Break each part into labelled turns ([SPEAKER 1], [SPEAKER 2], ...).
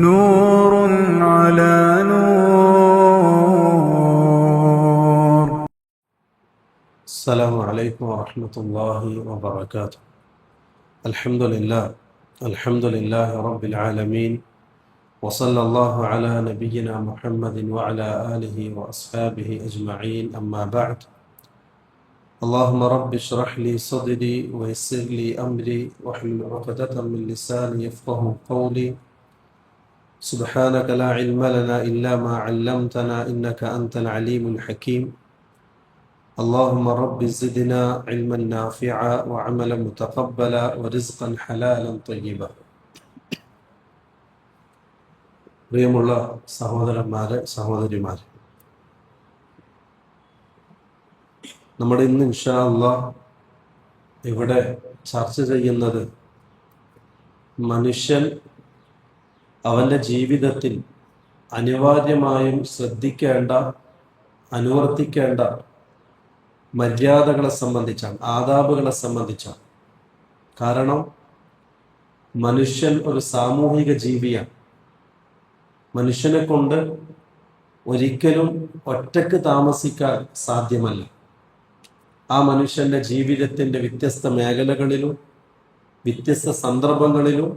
[SPEAKER 1] نور على نور.
[SPEAKER 2] السلام عليكم ورحمة الله وبركاته. الحمد لله رب العالمين، وصلى الله على نبينا محمد وعلى آله وأصحابه أجمعين، أما بعد. اللهم رب اشرح لي صدري ويسر لي أمري واحلل عقدة من لساني يفقه قولي. سبحانك لا علم لنا إلا ما علمتنا إنك أنت العليم الحكيم. اللهم رب زدنا علما نافعا وعملا متقبلا ورزقا حلالا طيبا. പ്രിയമുള്ള സഹോദരന്മാരെ, സഹോദരിമാരെ, നമ്മുടെ ഇന്ന് ഇൻഷാ അല്ലാഹ് ഇവിടെ ചർച്ച ചെയ്യുന്നത് മനുഷ്യൻ അവൻ്റെ ജീവിതത്തിൽ അനിവാര്യമായും ശ്രദ്ധിക്കേണ്ട, അനുവർത്തിക്കേണ്ട മര്യാദകളെ സംബന്ധിച്ചാണ്, ആദാബുകളെ സംബന്ധിച്ചാണ്. കാരണം മനുഷ്യൻ ഒരു സാമൂഹിക ജീവിയാണ്. മനുഷ്യനെ കൊണ്ട് ഒരിക്കലും ഒറ്റക്ക് താമസിക്കാൻ സാധ്യമല്ല. ആ മനുഷ്യൻ്റെ ജീവിതത്തിൻ്റെ വ്യത്യസ്ത മേഖലകളിലും വ്യത്യസ്ത സന്ദർഭങ്ങളിലും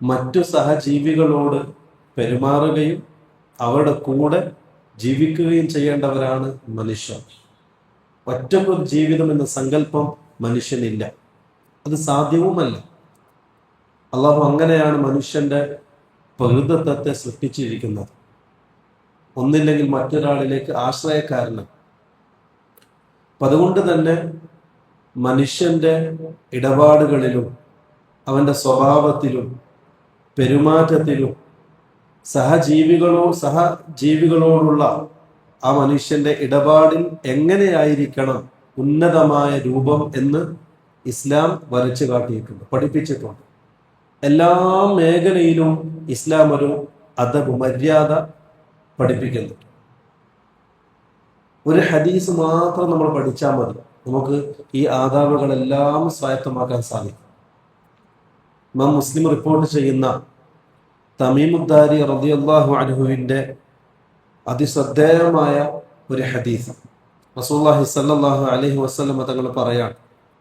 [SPEAKER 2] മറ്റു സഹജീവികളോട് പെരുമാറുകയും അവരുടെ കൂടെ ജീവിക്കുകയും ചെയ്യേണ്ടവരാണ് മനുഷ്യർ. ഒറ്റക്കൊരു ജീവിതം എന്ന സങ്കല്പം മനുഷ്യനില്ല, അത് സാധ്യവുമല്ല. അള്ളാഹു അങ്ങനെയാണ് മനുഷ്യന്റെ പ്രകൃതത്വത്തെ സൃഷ്ടിച്ചിരിക്കുന്നത്. ഒന്നില്ലെങ്കിൽ മറ്റൊരാളിലേക്ക് ആശ്രയക്കാരനാണ്. അപ്പം അതുകൊണ്ട് തന്നെ മനുഷ്യന്റെ ഇടപാടുകളിലും അവൻ്റെ സ്വഭാവത്തിലും പെരുമാറ്റത്തിലും സഹജീവികളോടുള്ള ആ മനുഷ്യന്റെ ഇടപാടിൽ എങ്ങനെയായിരിക്കണം ഉന്നതമായ രൂപം എന്ന് ഇസ്ലാം വരച്ചു കാട്ടിയിട്ടുണ്ട്, പഠിപ്പിച്ചിട്ടുണ്ട്. എല്ലാ മേഖലയിലും ഇസ്ലാം ഒരു അദബ്, മര്യാദ പഠിപ്പിക്കുന്നു. ഒരു ഹദീസ് മാത്രം നമ്മൾ പഠിച്ചാൽ മതി, നമുക്ക് ഈ ആദാബുകളെല്ലാം സ്വായത്തമാക്കാൻ സാധിക്കും. ഇമാം മുസ്ലിം റിപ്പോർട്ട് ചെയ്യുന്ന തമീമുദ്ദാരി റളിയല്ലാഹു അൻഹുവിന്റെ അതിശ്രദ്ധേയമായ ഒരു ഹദീസ്, റസൂലുള്ളാഹി സ്വല്ലല്ലാഹു അലൈഹി വസല്ലം തങ്ങൾ പറയാൻ,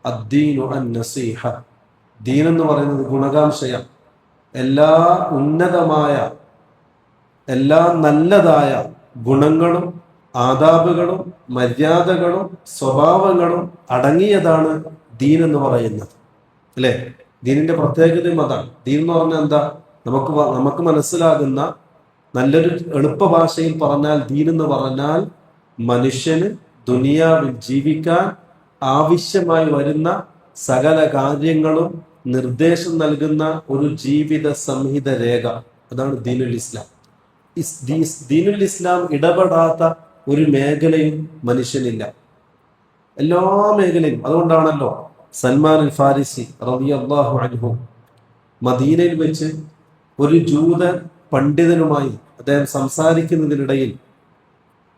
[SPEAKER 2] അദ്ദീനു അൻ-നസീഹ, ദീൻ എന്ന് പറയുന്നത് ഗുണകാംക്ഷയാണ്. എല്ലാ ഉന്നതമായ, എല്ലാ നല്ലതായ ഗുണങ്ങളും ആദാബുകളും മര്യാദകളും സ്വഭാവങ്ങളും അടങ്ങിയതാണ് ദീൻ എന്ന് പറയുന്നത്, അല്ലേ? ദീനിന്റെ പ്രത്യേകതയും അതാണ്. ദീൻ എന്ന് പറഞ്ഞാൽ എന്താ? നമുക്ക് മനസ്സിലാകുന്ന നല്ലൊരു എളുപ്പ ഭാഷയിൽ പറഞ്ഞാൽ ദീൻ എന്ന് പറഞ്ഞാൽ മനുഷ്യന് ദുനിയാവിൽ ജീവിക്കാൻ ആവശ്യമായി വരുന്ന സകല കാര്യങ്ങളും നിർദ്ദേശം നൽകുന്ന ഒരു ജീവിത സംഹിത രേഖ. അതാണ് ദീനുൽ ഇസ്ലാം. ദീനുൽ ഇസ്ലാം ഇടപെടാത്ത ഒരു മേഖലയും മനുഷ്യനില്ല, എല്ലാ മേഖലയും. അതുകൊണ്ടാണല്ലോ സൽമാൻ അൽ ഫാരിസി റളിയല്ലാഹു അൻഹു മദീനയിൽ വെച്ച് ഒരു ജൂതൻ പണ്ഡിതനുമായി അദ്ദേഹം സംസാരിക്കുന്നതിനിടയിൽ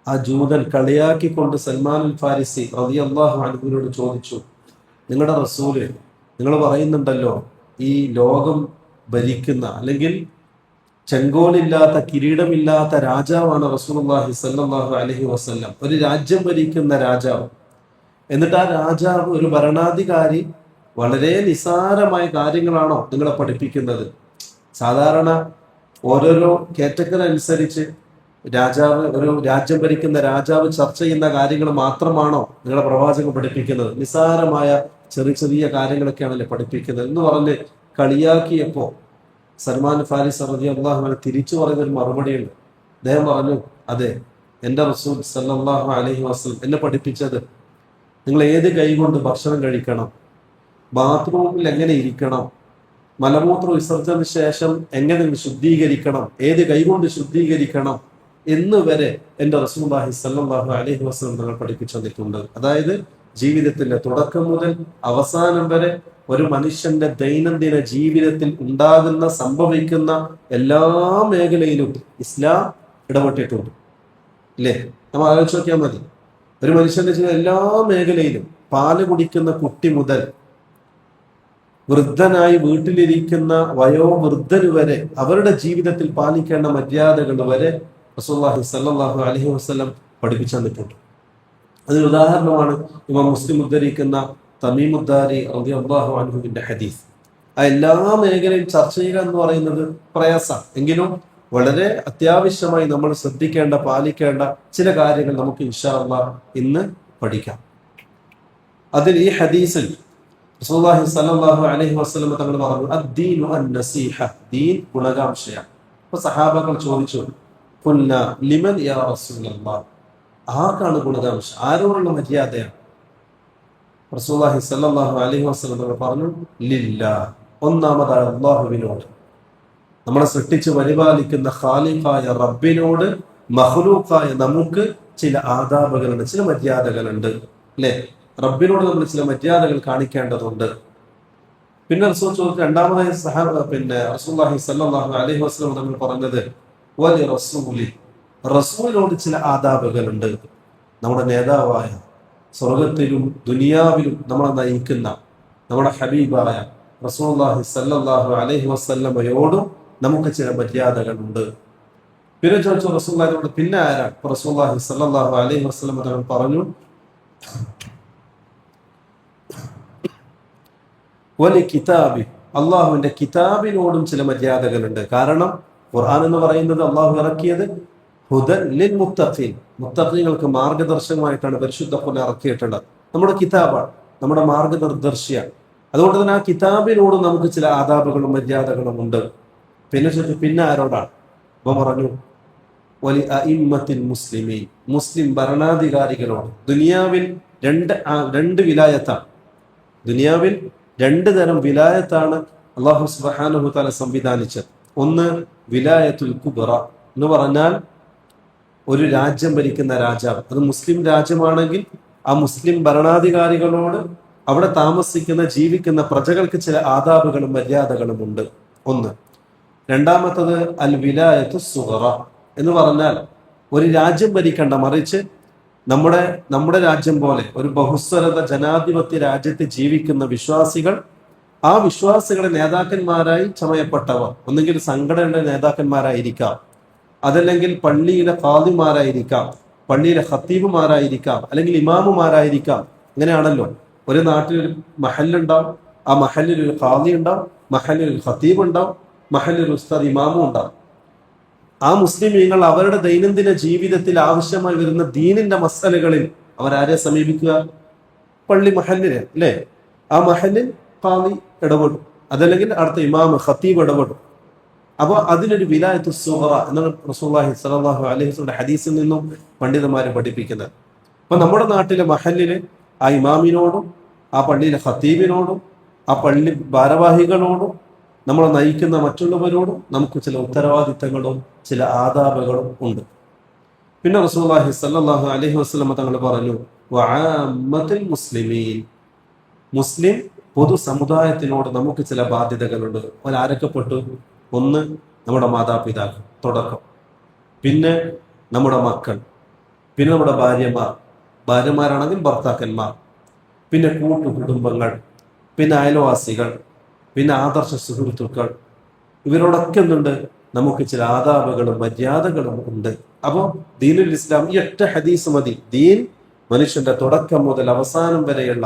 [SPEAKER 2] ആ ജൂതൻ കളിയാക്കിക്കൊണ്ട് സൽമാൻ അൽ ഫാരിസി റളിയല്ലാഹു അൻഹുവിനോട് ചോദിച്ചു, നിങ്ങളുടെ റസൂല്, നിങ്ങൾ പറയുന്നുണ്ടല്ലോ ഈ ലോകം ഭരിക്കുന്ന, അല്ലെങ്കിൽ ചെങ്കോലില്ലാത്ത, കിരീടമില്ലാത്ത രാജാവാണ് റസൂലുള്ളാഹി സ്വല്ലല്ലാഹു അലൈഹി വസല്ലം, ഒരു രാജ്യം ഭരിക്കുന്ന രാജാവ്. എന്നിട്ട് ആ രാജാവ്, ഒരു ഭരണാധികാരി, വളരെ നിസാരമായ കാര്യങ്ങളാണോ നിങ്ങളെ പഠിപ്പിക്കുന്നത്? സാധാരണ ഓരോരോ കാറ്റഗറി അനുസരിച്ച് രാജാവ്, ഒരു രാജ്യം ഭരിക്കുന്ന രാജാവ് ചർച്ച ചെയ്യുന്ന കാര്യങ്ങൾ മാത്രമാണോ നിങ്ങളെ പ്രവാചകൻ പഠിപ്പിക്കുന്നത്? നിസാരമായ ചെറിയ ചെറിയ കാര്യങ്ങളൊക്കെയാണല്ലേ പഠിപ്പിക്കുന്നത് എന്ന് പറഞ്ഞ് കളിയാക്കിയപ്പോ സൽമാൻ ഫാരിസ് റളിയല്ലാഹു അൻഹു തിരിച്ചു പറയുന്നൊരു മറുപടിയുണ്ട്. അദ്ദേഹം പറഞ്ഞു, അതെ, എൻ്റെ റസൂൽ സല്ലല്ലാഹു അലൈഹി വസല്ലം എന്നെ പഠിപ്പിച്ചത് നിങ്ങൾ ഏത് കൈ കൊണ്ട് ഭക്ഷണം കഴിക്കണം, ബാത്റൂമിൽ എങ്ങനെ ഇരിക്കണം, മലമൂത്ര വിസർജന ശേഷം എങ്ങനെ ശുദ്ധീകരിക്കണം, ഏത് കൈ കൊണ്ട് ശുദ്ധീകരിക്കണം എന്ന് വരെ എൻ്റെ റസൂലുള്ളാഹി സ്വല്ലല്ലാഹു അലൈഹി വസല്ലം നിങ്ങൾ പഠിപ്പിച്ചു തന്നിട്ടുണ്ട്. അതായത് ജീവിതത്തിന്റെ തുടക്കം മുതൽ അവസാനം വരെ ഒരു മനുഷ്യന്റെ ദൈനംദിന ജീവിതത്തിൽ ഉണ്ടാകുന്ന, സംഭവിക്കുന്ന എല്ലാ മേഖലയിലും ഇസ്ലാം ഇടപെട്ടിട്ടുണ്ട്, ഇല്ലേ? നമ്മൾ ആലോചിച്ച് നോക്കിയാൽ മതി. ഒരു മനുഷ്യന്റെ ജീവിതം എല്ലാ മേഖലയിലും, പാല് കുടിക്കുന്ന കുട്ടി മുതൽ വൃദ്ധനായി വീട്ടിലിരിക്കുന്ന വയോവൃദ്ധന് വരെ അവരുടെ ജീവിതത്തിൽ പാലിക്കേണ്ട മര്യാദകൾ വരെ റസൂലുള്ളാഹി സ്വല്ലല്ലാഹു അലൈഹി വസല്ലം പഠിപ്പിച്ചു തന്നിട്ടുണ്ട്. അതിന് ഉദാഹരണമാണ് ഇമാം മുസ്ലിം ഉദ്ധരിക്കുന്ന തമീമുദ്ദാരി റളിയല്ലാഹു അൻഹുവിന്റെ ഹദീസ്. ആ എല്ലാ മേഖലയും ചർച്ച ചെയ്യുക എന്ന് പറയുന്നത് പ്രയാസമാണ്. എങ്കിലും വളരെ അത്യാവശ്യമായി നമ്മൾ ശ്രദ്ധിക്കേണ്ട പാലിക്കേണ്ട ചില കാര്യങ്ങൾ നമുക്ക് ഇൻഷാ അല്ലാഹ് ഇന്ന് പഠിക്കാം. അതിൽ ഈ ഹദീസിൽ റസൂലുള്ളാഹി സ്വല്ലല്ലാഹു അലൈഹി വസല്ലം തങ്ങൾ പറഞ്ഞു, അദ്ദീനു അൻ-നസീഹ, ദീൻ ഗുണകാംക്ഷയാണ്. അപ്പോൾ സഹാബകൾ ചോദിച്ചു, ഖുൽനാ ലിമൻ യാ റസൂലല്ലാഹ്, ആർക്കാണ് ഗുണകാംക്ഷ, ആരോടുള്ള മര്യാദയാണ്? റസൂലുള്ളാഹി സ്വല്ലല്ലാഹു അലൈഹി വസല്ലം തങ്ങൾ പറഞ്ഞു, ലില്ലാഹ്, ഒന്നാമതായ അല്ലാഹുവിനോട്, നമ്മളെ സൃഷ്ടിച്ച് പരിപാലിക്കുന്ന ഖാലിഖായ റബ്ബിനോട് മഖ്ലൂഖായ നമുക്ക് ചില ആദാബുകളുണ്ട്, ചില മര്യാദകളുണ്ട് അല്ലെ? റബ്ബിനോട് നമ്മൾ ചില മര്യാദകൾ കാണിക്കേണ്ടതുണ്ട്. പിന്നെ റസൂൽ ചോദിച്ചു, രണ്ടാമതായി റസൂലുള്ളാഹി സ്വല്ലല്ലാഹു അലൈഹി വസല്ലം തങ്ങൾ പറഞ്ഞത്, വലി റസൂലി, റസൂലിനോട് ചില ആദാബുകളുണ്ട്. നമ്മുടെ നേതാവായ, സ്വർഗത്തിലും ദുനിയാവിലും നമ്മളെ നയിക്കുന്ന നമ്മുടെ ഹബീബായ റസൂലുള്ളാഹി സ്വല്ലല്ലാഹു അലൈഹി വസല്ലമയോടും നമുക്ക് ചില മര്യാദകളുണ്ട്. പിന്നെ ചോദിച്ചു റസൂലുള്ളാഹിനോട് പിന്നെ ആരാണ്? റസൂലുള്ളാഹി സ്വല്ലല്ലാഹു അലൈഹി വസല്ലം തങ്ങൾ പറഞ്ഞു, വലി കിതാബി, അള്ളാഹുവിന്റെ കിതാബിനോടും ചില മര്യാദകളുണ്ട്. കാരണം ഖുർആൻ എന്ന് പറയുന്നത് അള്ളാഹു ഇറക്കിയത് ഹുദൻ ലിൽ മുത്തഖീൻ, മുത്തഖീങ്ങൾക്ക് മാർഗദർശനമായിട്ടാണ് പരിശുദ്ധ ഖുർആൻ ഇറക്കിയിട്ടുള്ളത്. നമ്മുടെ കിതാബാണ്, നമ്മുടെ മാർഗനിർദ്ദേശിയാണ്. അതുകൊണ്ട് തന്നെ ആ കിതാബിനോടും നമുക്ക് ചില ആദാബുകളും മര്യാദകളും ഉണ്ട്. പിന്നെ ചോദിച്ചു പിന്നെ ആരോടാണ്? അപ്പൊ പറഞ്ഞു, വലി അഇമ്മത്തിൽ മുസ്ലിമീൻ, മുസ്ലിം ഭരണാധികാരികളോട്. ദുനിയാവിൽ രണ്ട് വിലായത്താണ്. ദുനിയാവിൽ രണ്ട് തരം വിലായത്താണ് അല്ലാഹു സുബ്ഹാനഹു തആല സംവിധാനിച്ചത്. ഒന്ന് വിലായത്തുൽ കുബ്ര എന്ന് പറഞ്ഞാൽ ഒരു രാജ്യം ഭരിക്കുന്ന രാജാവ്, അത് മുസ്ലിം രാജ്യമാണെങ്കിൽ ആ മുസ്ലിം ഭരണാധികാരികളോട് അവിടെ താമസിക്കുന്ന ജീവിക്കുന്ന പ്രജകൾക്ക് ചില ആദാബുകളും മര്യാദകളും ഉണ്ട്. ഒന്ന്. രണ്ടാമത്തത് അൽ വിലായത്തു സുഗ്റ എന്ന് പറഞ്ഞാൽ ഒരു രാജ്യം ഭരിക്കേണ്ട, മറിച്ച് നമ്മുടെ രാജ്യം പോലെ ഒരു ബഹുസ്വരത ജനാധിപത്യ രാജ്യത്ത് ജീവിക്കുന്ന വിശ്വാസികൾ, ആ വിശ്വാസികളുടെ നേതാക്കന്മാരായി ചമയപ്പെട്ടവർ ഒന്നുകിൽ സംഘടനയുടെ നേതാക്കന്മാരായിരിക്കാം, അതല്ലെങ്കിൽ പള്ളിയിലെ ഖാദിമാരായിരിക്കാം, പള്ളിയിലെ ഖത്തീബുമാരായിരിക്കാം, അല്ലെങ്കിൽ ഇമാമുമാരായിരിക്കാം. അങ്ങനെയാണല്ലോ, ഒരു നാട്ടിൽ ഒരു മഹല്ലുണ്ടാവും, ആ മഹല്ലിൽ ഒരു ഖാദി ഉണ്ടാവും, മഹല്ലിൽ ഒരു ഖത്തീബ് ഉണ്ടാവും, മഹല്ലിൽ ഒരു ഉസ്താദ് ഇമാമും ഉണ്ടാവും. ആ മുസ്ലിമീങ്ങൾ അവരുടെ ദൈനംദിന ജീവിതത്തിൽ ആവശ്യമായി വരുന്ന ദീനിന്റെ മസലകളിൽ അവരാരെ സമീപിക്കുക? പള്ളി മഹല്ലിനെ അല്ലേ? ആ മഹല്ലിൽ ഖാദി ഇടപെടും, അതല്ലെങ്കിൽ അടുത്ത ഇമാം ഖത്തീബ് ഇടപെടും. അപ്പൊ അതിനൊരു വിലായത്തു സുഗ്റ എന്നാണ് റസൂലുള്ളാഹി സ്വല്ലല്ലാഹു അലൈഹി വസല്ലം ഹദീസിൽ നിന്നും പണ്ഡിതന്മാരെ പഠിപ്പിക്കുന്നത്. അപ്പൊ നമ്മുടെ നാട്ടിലെ മഹല്ലില് ആ ഇമാമിനോടും ആ പള്ളിയിലെ ഖത്തീബിനോടും ആ പള്ളി ഭാരവാഹികളോടും നമ്മളെ നയിക്കുന്ന മറ്റുള്ളവരോടും നമുക്ക് ചില ഉത്തരവാദിത്തങ്ങളും ചില ആദാബുകളും ഉണ്ട്. പിന്നെ റസൂലുള്ളാഹി സ്വല്ലല്ലാഹു അലൈഹി വസല്ലം തങ്ങൾ പറഞ്ഞു, വഅമ്മത്തുൽ മുസ്ലിമീൻ, മുസ്ലിം പൊതു സമുദായത്തിനോട് നമുക്ക് ചില ബാധ്യതകളുണ്ട്. അവരാരൊക്കെപ്പെട്ടു? ഒന്ന്, നമ്മുടെ മാതാപിതാക്കൾ തുടക്കം, പിന്നെ നമ്മുടെ മക്കൾ, പിന്നെ നമ്മുടെ ഭാര്യമാരാണെങ്കിൽ ഭർത്താക്കന്മാർ, പിന്നെ കൂട്ടുകുടുംബങ്ങൾ, പിന്നെ അയൽവാസികൾ, പിന്നെ ആദർശ സുഹൃത്തുക്കൾ. ഇവരോടൊക്കെ എന്തുണ്ട്? നമുക്ക് ചില ആദാബുകളും മര്യാദകളും ഉണ്ട്. അപ്പോൾ ദീനുൽ ഇസ്ലാം ഈ ഒറ്റ ഹദീസ് മതി. ദീൻ മനുഷ്യന്റെ തുടക്കം മുതൽ അവസാനം വരെയുള്ള,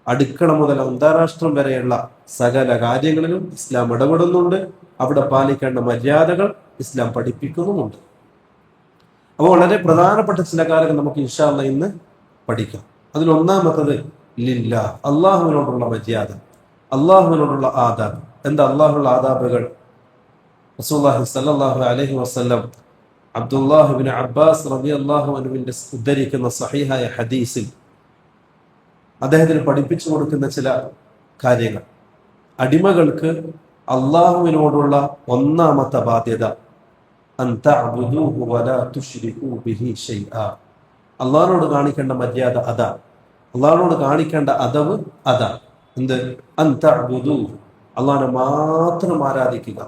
[SPEAKER 2] അടുക്കള മുതൽ അന്താരാഷ്ട്രം വരെയുള്ള സകല കാര്യങ്ങളിലും ഇസ്ലാം ഇടപെടുന്നുണ്ട്. അവിടെ പാലിക്കേണ്ട മര്യാദകൾ ഇസ്ലാം പഠിപ്പിക്കുന്നുമുണ്ട്. അപ്പോൾ വളരെ പ്രധാനപ്പെട്ട ചില കാര്യങ്ങൾ നമുക്ക് ഇൻഷാ അല്ലാഹ് ഇന്ന് പഠിക്കാം. അതിലൊന്നാമത്തത് ലില്ലാഹ്, അള്ളാഹുവിനോടുള്ള മര്യാദ, അള്ളാഹുവിനോടുള്ള ആദാബ്. എന്താ അള്ളാഹുള്ള ആദാബുകൾ? റസൂലുള്ളാഹി സ്വല്ലല്ലാഹു അലൈഹി വസല്ലം അബ്ദുല്ലാഹ് ഇബ്നു അബ്ബാസ് റളിയല്ലാഹു അൻഹുവിന്റെ ഉദ്ധരിക്കുന്ന സഹീഹായ ഹദീസിൽ അദ്ദേഹത്തിന് പഠിപ്പിച്ചു കൊടുക്കുന്ന ചില കാര്യങ്ങൾ, അടിമകൾക്ക് അള്ളാഹുവിനോടുള്ള ഒന്നാമത്തെ ബാധ്യത അൻ തഅ്ബുദൂഹു വലാ തുശ്രികൂ ബിഹി ശൈആ. അള്ളാഹിനോട് കാണിക്കേണ്ട മര്യാദ അതാ, അള്ളാഹിനോട് കാണിക്കേണ്ട അദബ് അതാ. എന്ത്? അൻ തഅ്ബുദൂഹു, അള്ളാഹിനെ മാത്രം ആരാധിക്കുക,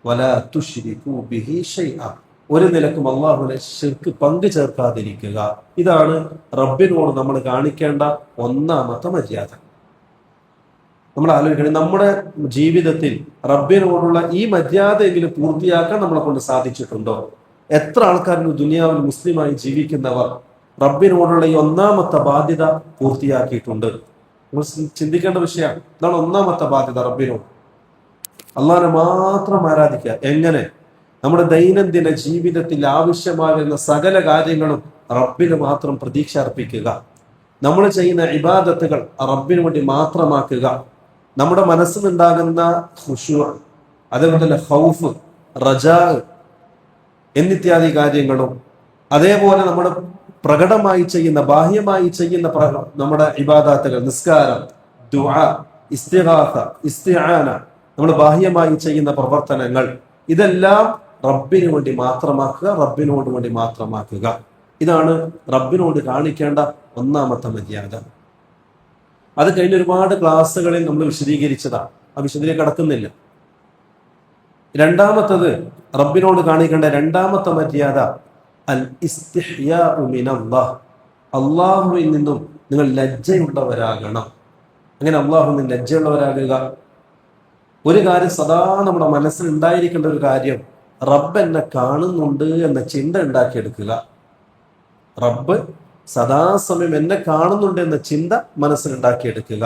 [SPEAKER 2] വലാ തുശ്രികൂ ബിഹി ശൈആ, ഒരു നിലക്കും അള്ളാഹുവിനെ ശിർക്ക് പങ്കു ചേർക്കാതിരിക്കുക. ഇതാണ് റബ്ബിനോട് നമ്മൾ കാണിക്കേണ്ട ഒന്നാമത്തെ മര്യാദ. നമ്മൾ ആലോചിക്കണം, നമ്മുടെ ജീവിതത്തിൽ റബ്ബിനോടുള്ള ഈ മര്യാദയെങ്കിലും പൂർത്തിയാക്കാൻ നമ്മളെ കൊണ്ട് സാധിച്ചിട്ടുണ്ടോ? എത്ര ആൾക്കാരുടെ ദുനിയാവിൽ മുസ്ലിമായി ജീവിക്കുന്നവർ റബ്ബിനോടുള്ള ഈ ഒന്നാമത്തെ ബാധ്യത പൂർത്തിയാക്കിയിട്ടുണ്ട്? നമ്മൾ ചിന്തിക്കേണ്ട വിഷയമാണ്. ഇതാണ് ഒന്നാമത്തെ ബാധ്യത, റബ്ബിനോട് അള്ളാഹിനെ മാത്രം ആരാധിക്കുക. എങ്ങനെ? നമ്മുടെ ദൈനംദിന ജീവിതത്തിൽ ആവശ്യമാകുന്ന സകല കാര്യങ്ങളും റബ്ബിന് മാത്രം പ്രതീക്ഷ അർപ്പിക്കുക. നമ്മൾ ചെയ്യുന്ന ഇബാദത്തുകൾ റബ്ബിന് വേണ്ടി മാത്രമാക്കുക. നമ്മുടെ മനസ്സിലുണ്ടാകുന്ന ഖുശൂ', അതേപോലെ തന്നെ ഖൗഫ്, റജാ എന്നിത്യാദി കാര്യങ്ങളും, അതേപോലെ നമ്മുടെ പ്രകടമായി ചെയ്യുന്ന, ബാഹ്യമായി ചെയ്യുന്ന നമ്മുടെ ഇബാദത്തുകൾ, നിസ്കാരം, ദുആ, ഇസ്തിഗാസ, ഇസ്തിആന, നമ്മൾ ബാഹ്യമായി ചെയ്യുന്ന പ്രവർത്തനങ്ങൾ, ഇതെല്ലാം റബ്ബിന് വേണ്ടി മാത്രമാക്കുക, റബ്ബിനോട് വേണ്ടി മാത്രമാക്കുക. ഇതാണ് റബ്ബിനോട് കാണിക്കേണ്ട ഒന്നാമത്തെ മര്യാദ. അത് കഴിഞ്ഞ ഒരുപാട് ക്ലാസ്സുകളിൽ നമ്മൾ വിശദീകരിച്ചതാണ്, ആ വിശദീകരിച്ച് കടക്കുന്നില്ല. രണ്ടാമത്തത് റബ്ബിനോട് കാണിക്കേണ്ട രണ്ടാമത്തെ മര്യാദ അൽ ഇസ്തിഹ്യാഉ മിനല്ലാഹ്. അള്ളാഹുവിൽ നിന്നും നിങ്ങൾ ലജ്ജയുള്ളവരാകണം. അങ്ങനെ അള്ളാഹുവിൽ നിന്ന് ലജ്ജയുള്ളവരാകുക. ഒരു കാര്യം സദാ നമ്മുടെ മനസ്സിൽ ഉണ്ടായിരിക്കേണ്ട ഒരു കാര്യം, റബ്ബ് എന്നെ കാണുന്നുണ്ട് എന്ന ചിന്ത ഉണ്ടാക്കിയെടുക്കുക. റബ്ബ് സദാസമയം എന്നെ കാണുന്നുണ്ട് എന്ന ചിന്ത മനസ്സിലുണ്ടാക്കിയെടുക്കുക.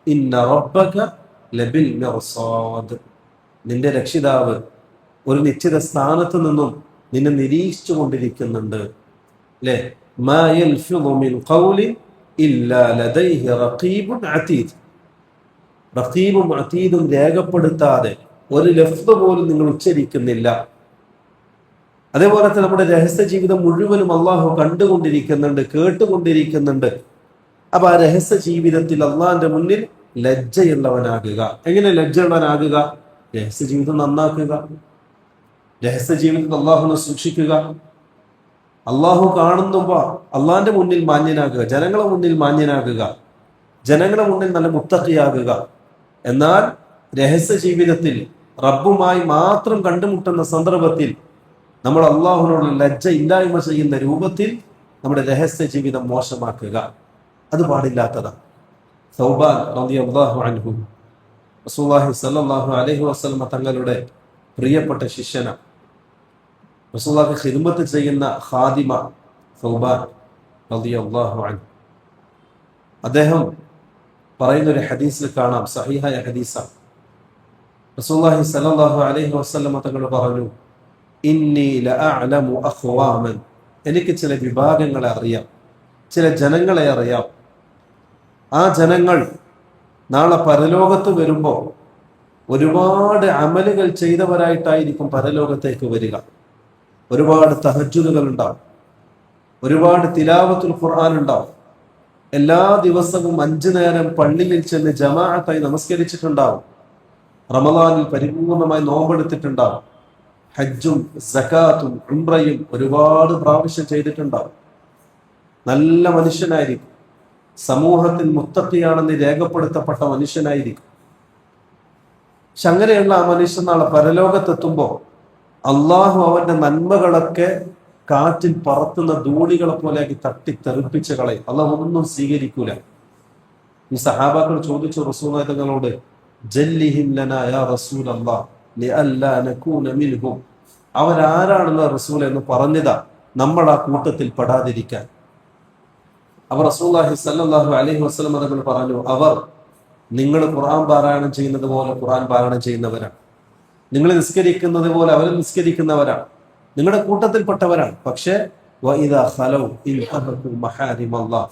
[SPEAKER 2] ഇന്ന റബ്ബക ലബിൽ മിർസാദ്. നിന്റെ രക്ഷിതാവ് ഒരു നിശ്ചിത സ്ഥാനത്ത് നിന്നും നിന്നെ നിരീക്ഷിച്ചു കൊണ്ടിരിക്കുന്നുണ്ട്. അല്ലേ? മാ യൽഫിദു മിൻ ഖൗലിൻ ഇല്ലാ ലദൈഹി റഖീബുൻ അതീദ്. റഖീബും അതീദും രേഖപ്പെടുത്താതെ ഒരു ലഫ്ദ് പോലും നിങ്ങൾ ഉച്ചരിക്കുന്നില്ല. അതേപോലെ തന്നെ നമ്മുടെ രഹസ്യ ജീവിതം മുഴുവനും അള്ളാഹു കണ്ടുകൊണ്ടിരിക്കുന്നുണ്ട്, കേട്ടുകൊണ്ടിരിക്കുന്നുണ്ട്. അപ്പൊ ആ രഹസ്യ ജീവിതത്തിൽ അള്ളാഹിന്റെ മുന്നിൽ ലജ്ജയുള്ളവനാകുക. എങ്ങനെ ലജ്ജയുള്ളവനാകുക? രഹസ്യ ജീവിതം നന്നാക്കുക, രഹസ്യ ജീവിതത്തിൽ അള്ളാഹുവിനെ സൂക്ഷിക്കുക. അള്ളാഹു കാണുമ്പോ അള്ളാഹിന്റെ മുന്നിൽ മാന്യനാകുക, ജനങ്ങളെ മുന്നിൽ മാന്യനാകുക, ജനങ്ങളെ മുന്നിൽ നല്ല മുത്തഖിയാകുക. എന്നാൽ രഹസ്യ ജീവിതത്തിൽ റബ്ബുമായി മാത്രം കണ്ടുമുട്ടുന്ന സന്ദർഭത്തിൽ നമ്മൾ അള്ളാഹുവിനോട് ലജ്ജ ഇല്ലായ്മ ചെയ്യുന്ന രൂപത്തിൽ നമ്മുടെ രഹസ്യ ജീവിതം മോശമാക്കുക. അത് പാടില്ലാത്തതാണ്. സൗബാൻ റളിയല്ലാഹു അൻഹു റസൂലുള്ളാഹി സ്വല്ലല്ലാഹു അലൈഹി വസല്ലം തങ്ങളുടെ പ്രിയപ്പെട്ട ശിഷ്യന, റസൂലുള്ളാഹിക്ക് ഖിദ്മത്ത് ചെയ്യുന്ന ഖാദിമ സൗബാൻ റളിയല്ലാഹു അൻഹു. അദ്ദേഹം പറയുന്ന ഒരു ഹദീസിൽ കാണാം, സഹീഹായ ഹദീസാണ്. റസൂലുള്ളാഹി സ്വല്ലല്ലാഹു അലൈഹി വസല്ലം തങ്ങൾ പറഞ്ഞു, ഇന്നി ലഅഅലമു അഖ്വാമൻ. എനിക്ക് ചില വിഭാഗങ്ങളെ അറിയാം, ചില ജനങ്ങളെ അറിയാം. ആ ജനങ്ങൾ നാളെ പരലോകത്ത് വരുമ്പോൾ ഒരുപാട് അമലുകൾ ചെയ്തവരായിട്ടായിരിക്കും പരലോകത്തേക്ക് വരിക. ഒരുപാട് തഹജ്ജുദുകൾ ഉണ്ടാവും, ഒരുപാട് തിലാവത്തുൽ ഖുർആൻ ഉണ്ടാവും. എല്ലാ ദിവസവും 5 നേരം പള്ളിയിൽ ചെന്ന് ജമാഅത്തായി നമസ്കരിച്ചിട്ടുണ്ടാവും. റമളാനിൽ പരിപൂർണമായി നോമ്പെടുത്തിട്ടുണ്ടാവും. ഹജ്ജും സകാത്തും ഉംറയും ഒരുപാട് പ്രാവശ്യം ചെയ്തിട്ടുണ്ടാവും. നല്ല മനുഷ്യനായിരിക്കും, സമൂഹത്തിൽ മുത്തഖിയാണെന്ന് രേഖപ്പെടുത്തപ്പെട്ട മനുഷ്യനായിരിക്കും. പക്ഷെ അങ്ങനെയുള്ള ആ മനുഷ്യൻ നാളെ പരലോകത്തെത്തുമ്പോൾ അള്ളാഹു അവന്റെ നന്മകളൊക്കെ കാറ്റിൽ പറത്തുന്ന ധൂളികളെ പോലെയാക്കി തട്ടിത്തെറിപ്പിച്ച് കളയും. അള്ളാഹു ഒന്നും സ്വീകരിക്കൂല. ഈ സഹാബാക്കൾ ചോദിച്ചു റസൂലുള്ളാഹി തങ്ങളോട്, ജല്ലിഹിം ലനാ യാ റസൂലല്ലാഹ് ലിഅല്ലാ നകൂന മിൻഹും. അവരാരാണെന്ന് റസൂൽ എന്ന് പറഞ്ഞതാ, നമ്മൾ ആ കൂട്ടത്തിൽ പെടാതിരിക്കാൻ. അവർ റസൂലുള്ളാഹി സ്വല്ലല്ലാഹു അലൈഹി വസല്ലം തങ്ങൾ പറഞ്ഞു, അവർ നിങ്ങൾ ഖുർആൻ പാരായണം ചെയ്യുന്നത് പോലെ ഖുർആൻ പാരായണം ചെയ്യുന്നവരാണ്, നിങ്ങൾ നിസ്കരിക്കുന്നത് പോലെ അവർ നിസ്കരിക്കുന്നവരാണ്, നിങ്ങളുടെ കൂട്ടത്തിൽപ്പെട്ടവരാണ്. പക്ഷേ വഇദാ ഖലൗ ഇൻതഹകു മഹാരിമല്ലാഹ്,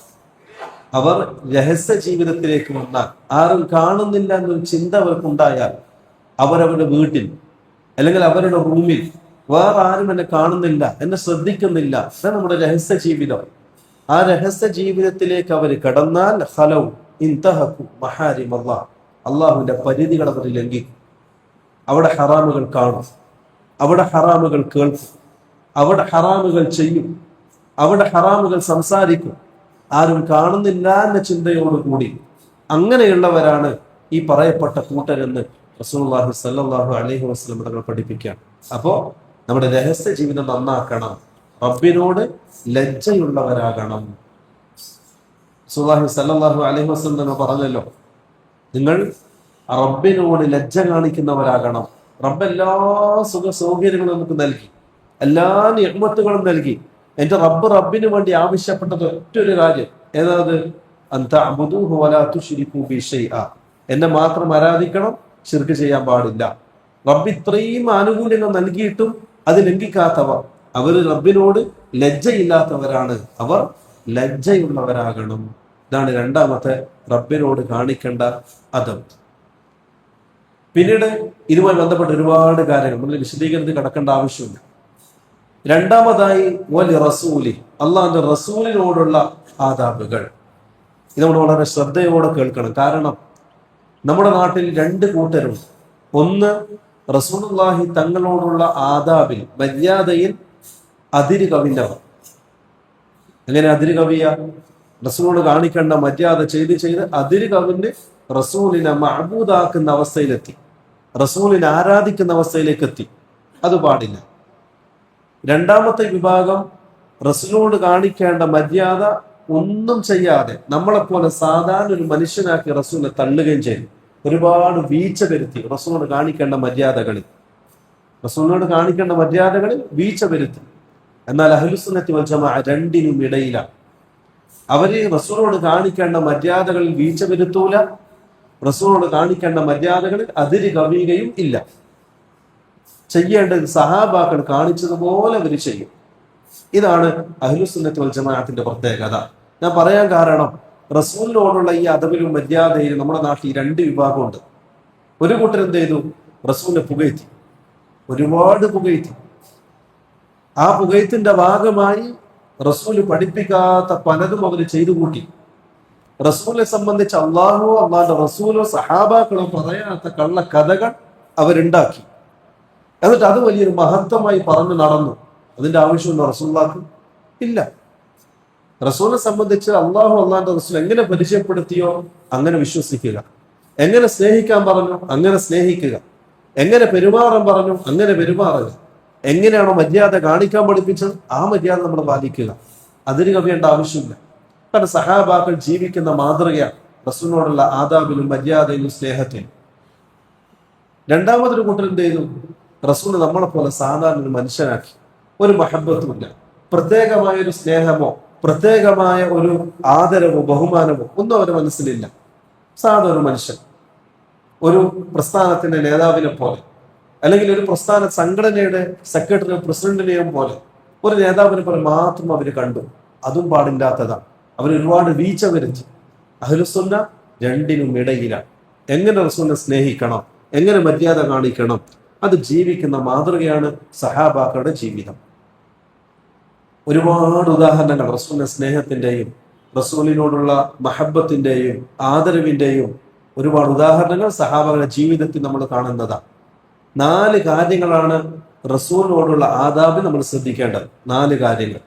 [SPEAKER 2] അവർ രഹസ്യ ജീവിതത്തിലേക്ക് വന്നാൽ, ആരും കാണുന്നില്ല എന്നൊരു ചിന്ത അവർക്കുണ്ടായാൽ, അവരവരുടെ വീട്ടിൽ അല്ലെങ്കിൽ അവരുടെ റൂമിൽ വേറെ ആരും എന്നെ കാണുന്നില്ല, എന്നെ ശ്രദ്ധിക്കുന്നില്ല, അതാണ് നമ്മുടെ രഹസ്യ ജീവിതം. ആ രഹസ്യ ജീവിതത്തിലേക്ക് അവർ കടന്നാൽ ഖലൗ ഇൻതഹകു മഹാരിമല്ലാഹ്, അള്ളാഹുവിന്റെ പരിധികൾ അവർ ലംഘിക്കും. അവിടെ ഹറാമുകൾ കാണും, അവിടെ ഹറാമുകൾ കേൾക്കും, അവിടെ ഹറാമുകൾ ചെയ്യും, അവിടെ ഹറാമുകൾ സംസാരിക്കും. ആരും കാണുന്നില്ല എന്ന ചിന്തയോടുകൂടി അങ്ങനെയുള്ളവരാണ് ഈ പറയപ്പെട്ട കൂട്ടരെന്ന് റസൂലുള്ളാഹി സ്വല്ലല്ലാഹു അലൈഹി വസല്ലം തങ്ങൾ പഠിപ്പിക്കുകയാണ്. അപ്പോ നമ്മുടെ രഹസ്യ ജീവിതം നന്നാക്കണം, റബ്ബിനോട് ലജ്ജയുള്ളവരാകണം. റസൂലുള്ളാഹി സ്വല്ലല്ലാഹു അലൈഹി വസല്ലം തങ്ങൾ പറഞ്ഞല്ലോ, നിങ്ങൾ റബ്ബിനോട് ലജ്ജ കാണിക്കുന്നവരാകണം. റബ്ബ് എല്ലാ സുഖ സൗകര്യങ്ങളും നമുക്ക് നൽകി, എല്ലാ നിഅ്മത്തുകളും നൽകി. എന്റെ റബ്ബിന് വേണ്ടി ആവശ്യപ്പെട്ടത് ഒറ്റൊരു കാര്യം, ഏതാത്? അൻ തഅ്ബുദൂഹു വലാ തുശ്രികൂ ബി ശൈഅ, എന്നെ മാത്രം ആരാധിക്കണം, ശിർക്ക് ചെയ്യാൻ പാടില്ല. റബ്ബ് ഇത്രയും ആനുകൂല്യങ്ങൾ നൽകിയിട്ടും അത് ലംഘിക്കാത്തവർ, അവർ റബ്ബിനോട് ലജ്ജയില്ലാത്തവരാണ്. അവർ ലജ്ജയുള്ളവരാകണം. ഇതാണ് രണ്ടാമത്തെ റബ്ബിനോട് കാണിക്കേണ്ട അദബ്. പിന്നീട് ഇതുമായി ബന്ധപ്പെട്ട ഒരുപാട് കാര്യങ്ങൾ നമ്മൾ വിശദീകരണത്തിൽ കടക്കേണ്ട ആവശ്യമില്ല. രണ്ടാമതായി വലി റസൂലി, അള്ളാഹിന്റെ റസൂലിനോടുള്ള ആദാബുകൾ. ഇത് നമ്മൾ വളരെ ശ്രദ്ധയോടെ കേൾക്കണം. കാരണം നമ്മുടെ നാട്ടിൽ രണ്ട് കൂട്ടരുണ്ട്. ഒന്ന്, റസൂലുള്ളാഹി തങ്ങളോടുള്ള ആദാബിൽ, മര്യാദയിൽ അതിര് കവിഞ്ഞവർ. എങ്ങനെ അതിര് കവിയ? റസൂലിനോട് കാണിക്കേണ്ട മര്യാദ ചെയ്ത് അതിര് കവിഞ്ഞ് റസൂലിനെ മഅബൂദാക്കുന്ന അവസ്ഥയിലെത്തി, റസൂലിനെ ആരാധിക്കുന്ന അവസ്ഥയിലേക്ക് എത്തി. അത് പാടില്ല. രണ്ടാമത്തെ വിഭാഗം, റസൂലിനോട് കാണിക്കേണ്ട മര്യാദ ഒന്നും ചെയ്യാതെ നമ്മളെപ്പോലെ സാധാരണ ഒരു മനുഷ്യനാക്കി റസൂലിനെ തള്ളുകയും ചെയ്തു. ഒരുപാട് വീഴ്ച വരുത്തി റസൂലിനോട് കാണിക്കേണ്ട മര്യാദകളിൽ, വീഴ്ച വരുത്തി. എന്നാൽ അഹ്ലുസുന്നത്തി വൽ ജമാഅ രണ്ടിനും ഇടയിലാണ്. അവര് റസൂലിനോട് കാണിക്കേണ്ട മര്യാദകളിൽ വീഴ്ച വരുത്തൂല, റസൂലിനോട് കാണിക്കേണ്ട മര്യാദകളിൽ അതിര് കവിയുകയും ഇല്ല. ചെയ്യേണ്ടത് സഹാബാക്കൾ കാണിച്ചതുപോലെ അവർ ചെയ്യും. ഇതാണ് അഹ്ലുസുന്നത്തി വൽ ജമാഅത്തിന്റെ പ്രത്യേകത. ഞാൻ പറയാൻ കാരണം, റസൂലിനോടുള്ള ഈ അദബിലും മര്യാദയിലും നമ്മുടെ നാട്ടിൽ രണ്ട് വിഭാഗമുണ്ട്. ഒരു കൂട്ടർ എന്ത് ചെയ്തു? റസൂലിനെ പുകഴ്ത്തി, ഒരുപാട് പുകഴ്ത്തി. ആ പുകഴ്ത്തിന്റെ ഭാഗമായി റസൂല് പഠിപ്പിക്കാത്ത പലതും അവർ ചെയ്തു കൂട്ടി. റസൂലിനെ സംബന്ധിച്ച് അള്ളാഹുവോ അള്ളാഹിന്റെ റസൂലോ സഹാബാക്കളോ പറയാത്ത കള്ള കഥകൾ അവരുണ്ടാക്കി. എന്നിട്ട് അത് വലിയൊരു മഹത്വമായി പറഞ്ഞു നടന്നു. അതിന്റെ ആവശ്യമുണ്ടോ റസൂലുള്ളാഹിക്ക്? ഇല്ല. റസൂലിനെ സംബന്ധിച്ച് അള്ളാഹു അള്ളാഹിന്റെ റസൂൽ എങ്ങനെ പരിചയപ്പെടുത്തിയോ അങ്ങനെ വിശ്വസിക്കുക, എങ്ങനെ സ്നേഹിക്കാൻ പറഞ്ഞു അങ്ങനെ സ്നേഹിക്കുക, എങ്ങനെ പെരുമാറാൻ പറഞ്ഞു അങ്ങനെ പെരുമാറുക, എങ്ങനെയാണോ മര്യാദ കാണിക്കാൻ പഠിപ്പിച്ചത് ആ മര്യാദ നമ്മൾ പാലിക്കുക. അതിന് കവിയേണ്ട ആവശ്യമില്ല. കാരണം സഹാബാക്കൾ ജീവിക്കുന്ന മാതൃകയാണ് റസൂലിനോടുള്ള ആദാബിലും മര്യാദയിലും സ്നേഹത്തിലും. രണ്ടാമതൊരു കൂട്ടർ എന്ത് ചെയ്തു? റസൂല് നമ്മളെ പോലെ സാധാരണ ഒരു മനുഷ്യനാക്കി. ഒരു മഹബത്തുമില്ല, പ്രത്യേകമായ ഒരു സ്നേഹമോ പ്രത്യേകമായ ഒരു ആദരവോ ബഹുമാനമോ ഒന്നും അവരുടെ മനസ്സിലില്ല. സാധാരണ ഒരു മനുഷ്യൻ, ഒരു പ്രസ്ഥാനത്തിന്റെ നേതാവിനെ പോലെ, അല്ലെങ്കിൽ ഒരു പ്രസ്ഥാന സംഘടനയുടെ സെക്രട്ടറിയോ പ്രസിഡന്റിനെയും പോലെ ഒരു നേതാവിനെ പോലെ മാത്രം അവർ കണ്ടു. അതും പാടില്ലാത്തതാണ്. അവർ ഒരുപാട് വീഴ്ച വരുത്തി. അഹ്ലുസുന്ന രണ്ടിനും ഇടയിലാണ്. എങ്ങനെ റസൂലിനെ സ്നേഹിക്കണം, എങ്ങനെ മര്യാദ കാണിക്കണം, അത് ജീവിക്കുന്ന മാതൃകയാണ് സഹാബാക്കളുടെ ജീവിതം. ഒരുപാട് ഉദാഹരണങ്ങൾ റസൂലിന്റെ സ്നേഹത്തിന്റെയും റസൂലിനോടുള്ള മഹബത്തിന്റെയും ആദരവിന്റെയും ഒരുപാട് ഉദാഹരണങ്ങൾ സഹാബാക്കളുടെ ജീവിതത്തിൽ നമ്മൾ കാണുന്നതാണ്. 4 കാര്യങ്ങളാണ് റസൂലിനോടുള്ള ആദാബിൽ നമ്മൾ ശ്രദ്ധിക്കേണ്ടത്. 4 കാര്യങ്ങൾ.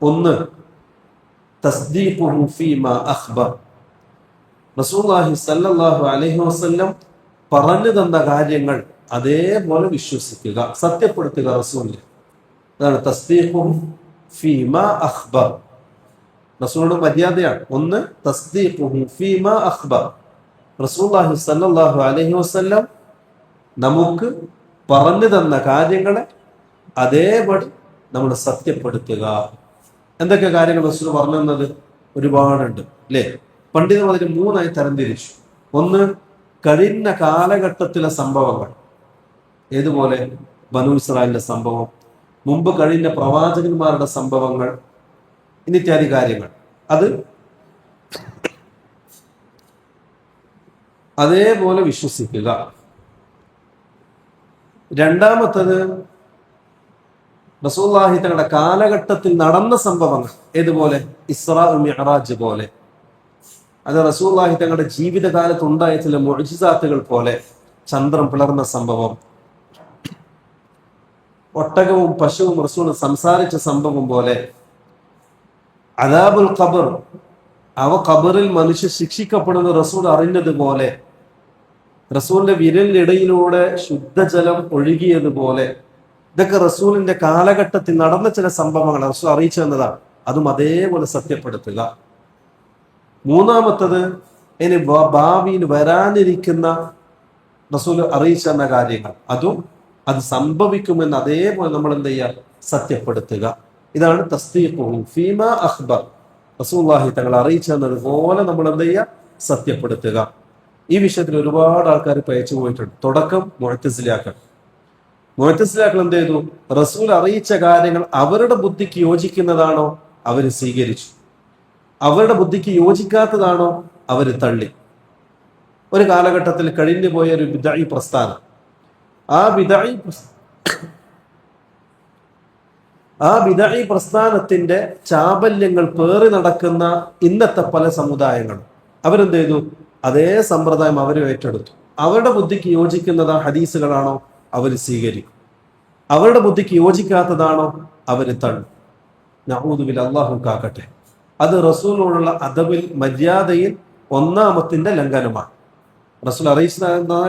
[SPEAKER 2] ഒന്ന്, തസ്ദീഖുഹു ഫീമാ അഖ്ബർ. റസൂലുള്ളാഹി സ്വല്ലല്ലാഹു അലൈഹി വസല്ലം പറഞ്ഞു തന്ന കാര്യങ്ങൾ അതേപോലെ വിശ്വസിക്കുക, സത്യപ്പെടുത്തുക റസൂലിനെ. അതാണ് തസ്ദീഖുഹു ഫീമാ അഖ്ബർ. റസൂലിന്റെ മര്യാദയാണ്. ഒന്ന്, തസ്ദീഖുഹു ഫീമാ അഖ്ബർ. റസൂലുള്ളാഹി സ്വല്ലല്ലാഹു അലൈഹി വസല്ലം നമുക്ക് പറഞ്ഞു തന്ന കാര്യങ്ങളെ അതേപടി നമ്മൾ സത്യപ്പെടുത്തുക. എന്തൊക്കെ കാര്യങ്ങൾ റസൂൽ പറഞ്ഞു തന്നത്? ഒരുപാടുണ്ട് അല്ലേ? പണ്ഡിതർ അതിന് 3ആയി തരംതിരിച്ചു. ഒന്ന്, കഴിഞ്ഞ കാലഘട്ടത്തിലെ സംഭവങ്ങൾ. ഏതുപോലെ? ബനൂ ഇസ്രായേലിന്റെ സംഭവം, മുമ്പ് കഴിഞ്ഞ പ്രവാചകന്മാരുടെ സംഭവങ്ങൾ, ഇത്യാദി കാര്യങ്ങൾ. അത് അതേപോലെ വിശ്വസിക്കുക. രണ്ടാമത്തത്, റസൂലുള്ളാഹി തങ്ങളുടെ കാലഘട്ടത്തിൽ നടന്ന സംഭവങ്ങൾ. ഏതുപോലെ? ഇസ്രാ മിഅ്റാജ് പോലെ. അത് റസൂലുള്ളാഹി തങ്ങളുടെ ജീവിതകാലത്ത് ഉണ്ടായ ചില മുഅ്ജിസാത്തുകൾ പോലെ. ചന്ദ്രൻ പിളർന്ന സംഭവം, ഒട്ടകവും പശുവും റസൂൽ സംസാരിച്ച സംഭവം പോലെ. അദാബുൽ ഖബർ, അവ ഖബറിൽ മനുഷ്യ ശിക്ഷിക്കപ്പെടുന്ന റസൂൽ അറിഞ്ഞതുപോലെ. റസൂലിന്റെ വിരലിനിടയിലൂടെ ശുദ്ധജലം ഒഴുകിയതുപോലെ. ഇതൊക്കെ റസൂലിന്റെ കാലഘട്ടത്തിൽ നടന്ന ചില സംഭവങ്ങൾ റസൂൽ അറിയിച്ചു തന്നതാണ്. അതും അതേപോലെ സത്യപ്പെടുത്തുക. മൂന്നാമത്തത്, ഇനി ഭാവിയിൽ വരാനിരിക്കുന്ന റസൂൽ അറിയിച്ചെന്ന കാര്യങ്ങൾ അത് സംഭവിക്കുമെന്ന് അതേപോലെ നമ്മൾ എന്ത് ചെയ്യുക, സത്യപ്പെടുത്തുക. ഇതാണ് തസ്ദീഖുഹു ഫീമാ അഖ്ബർ. റസൂലുള്ളാഹി തങ്ങൾ അറിയിച്ചതുപോലെ നമ്മൾ എന്ത് ചെയ്യുക, സത്യപ്പെടുത്തുക. ഈ വിഷയത്തിൽ ഒരുപാട് ആൾക്കാർ പേച്ചു പോയിട്ടുണ്ട്. തുടക്കം മുഅ്തസിലാക്കൾ എന്ത് ചെയ്തു? റസൂൽ അറിയിച്ച കാര്യങ്ങൾ അവരുടെ ബുദ്ധിക്ക് യോജിക്കുന്നതാണോ അവർ സ്വീകരിച്ചു, അവരുടെ ബുദ്ധിക്ക് യോജിക്കാത്തതാണോ അവർ തള്ളി. ഒരു കാലഘട്ടത്തിൽ കഴിഞ്ഞു പോയ ഒരു ബിദ്അഈ പ്രസ്ഥാനം, ആ ബിദ്അഈ പ്രസ്ഥാനത്തിന്റെ ചാബല്യങ്ങൾ പേറി നടക്കുന്ന ഇന്നത്തെ പല സമുദായങ്ങളും അവരെന്ത് ചെയ്തു? അതേ സമ്പ്രദായം അവർ ഏറ്റെടുത്തു. അവരുടെ ബുദ്ധിക്ക് യോജിക്കുന്നതാ ഹദീസുകളാണോ അവർ സ്വീകരിക്കും, അവരുടെ ബുദ്ധിക്ക് യോജിക്കാത്തതാണോ അവർ തള്ളും. നഊദു ബില്ലാഹ്, അല്ലാഹു കാക്കട്ടെ. അത് റസൂലിനോടുള്ള അദബിൽ, മര്യാദയിൽ ഒന്നാമത്തിന്റെ ലംഘനമാണ്. റസൂൽ അറിയിച്ച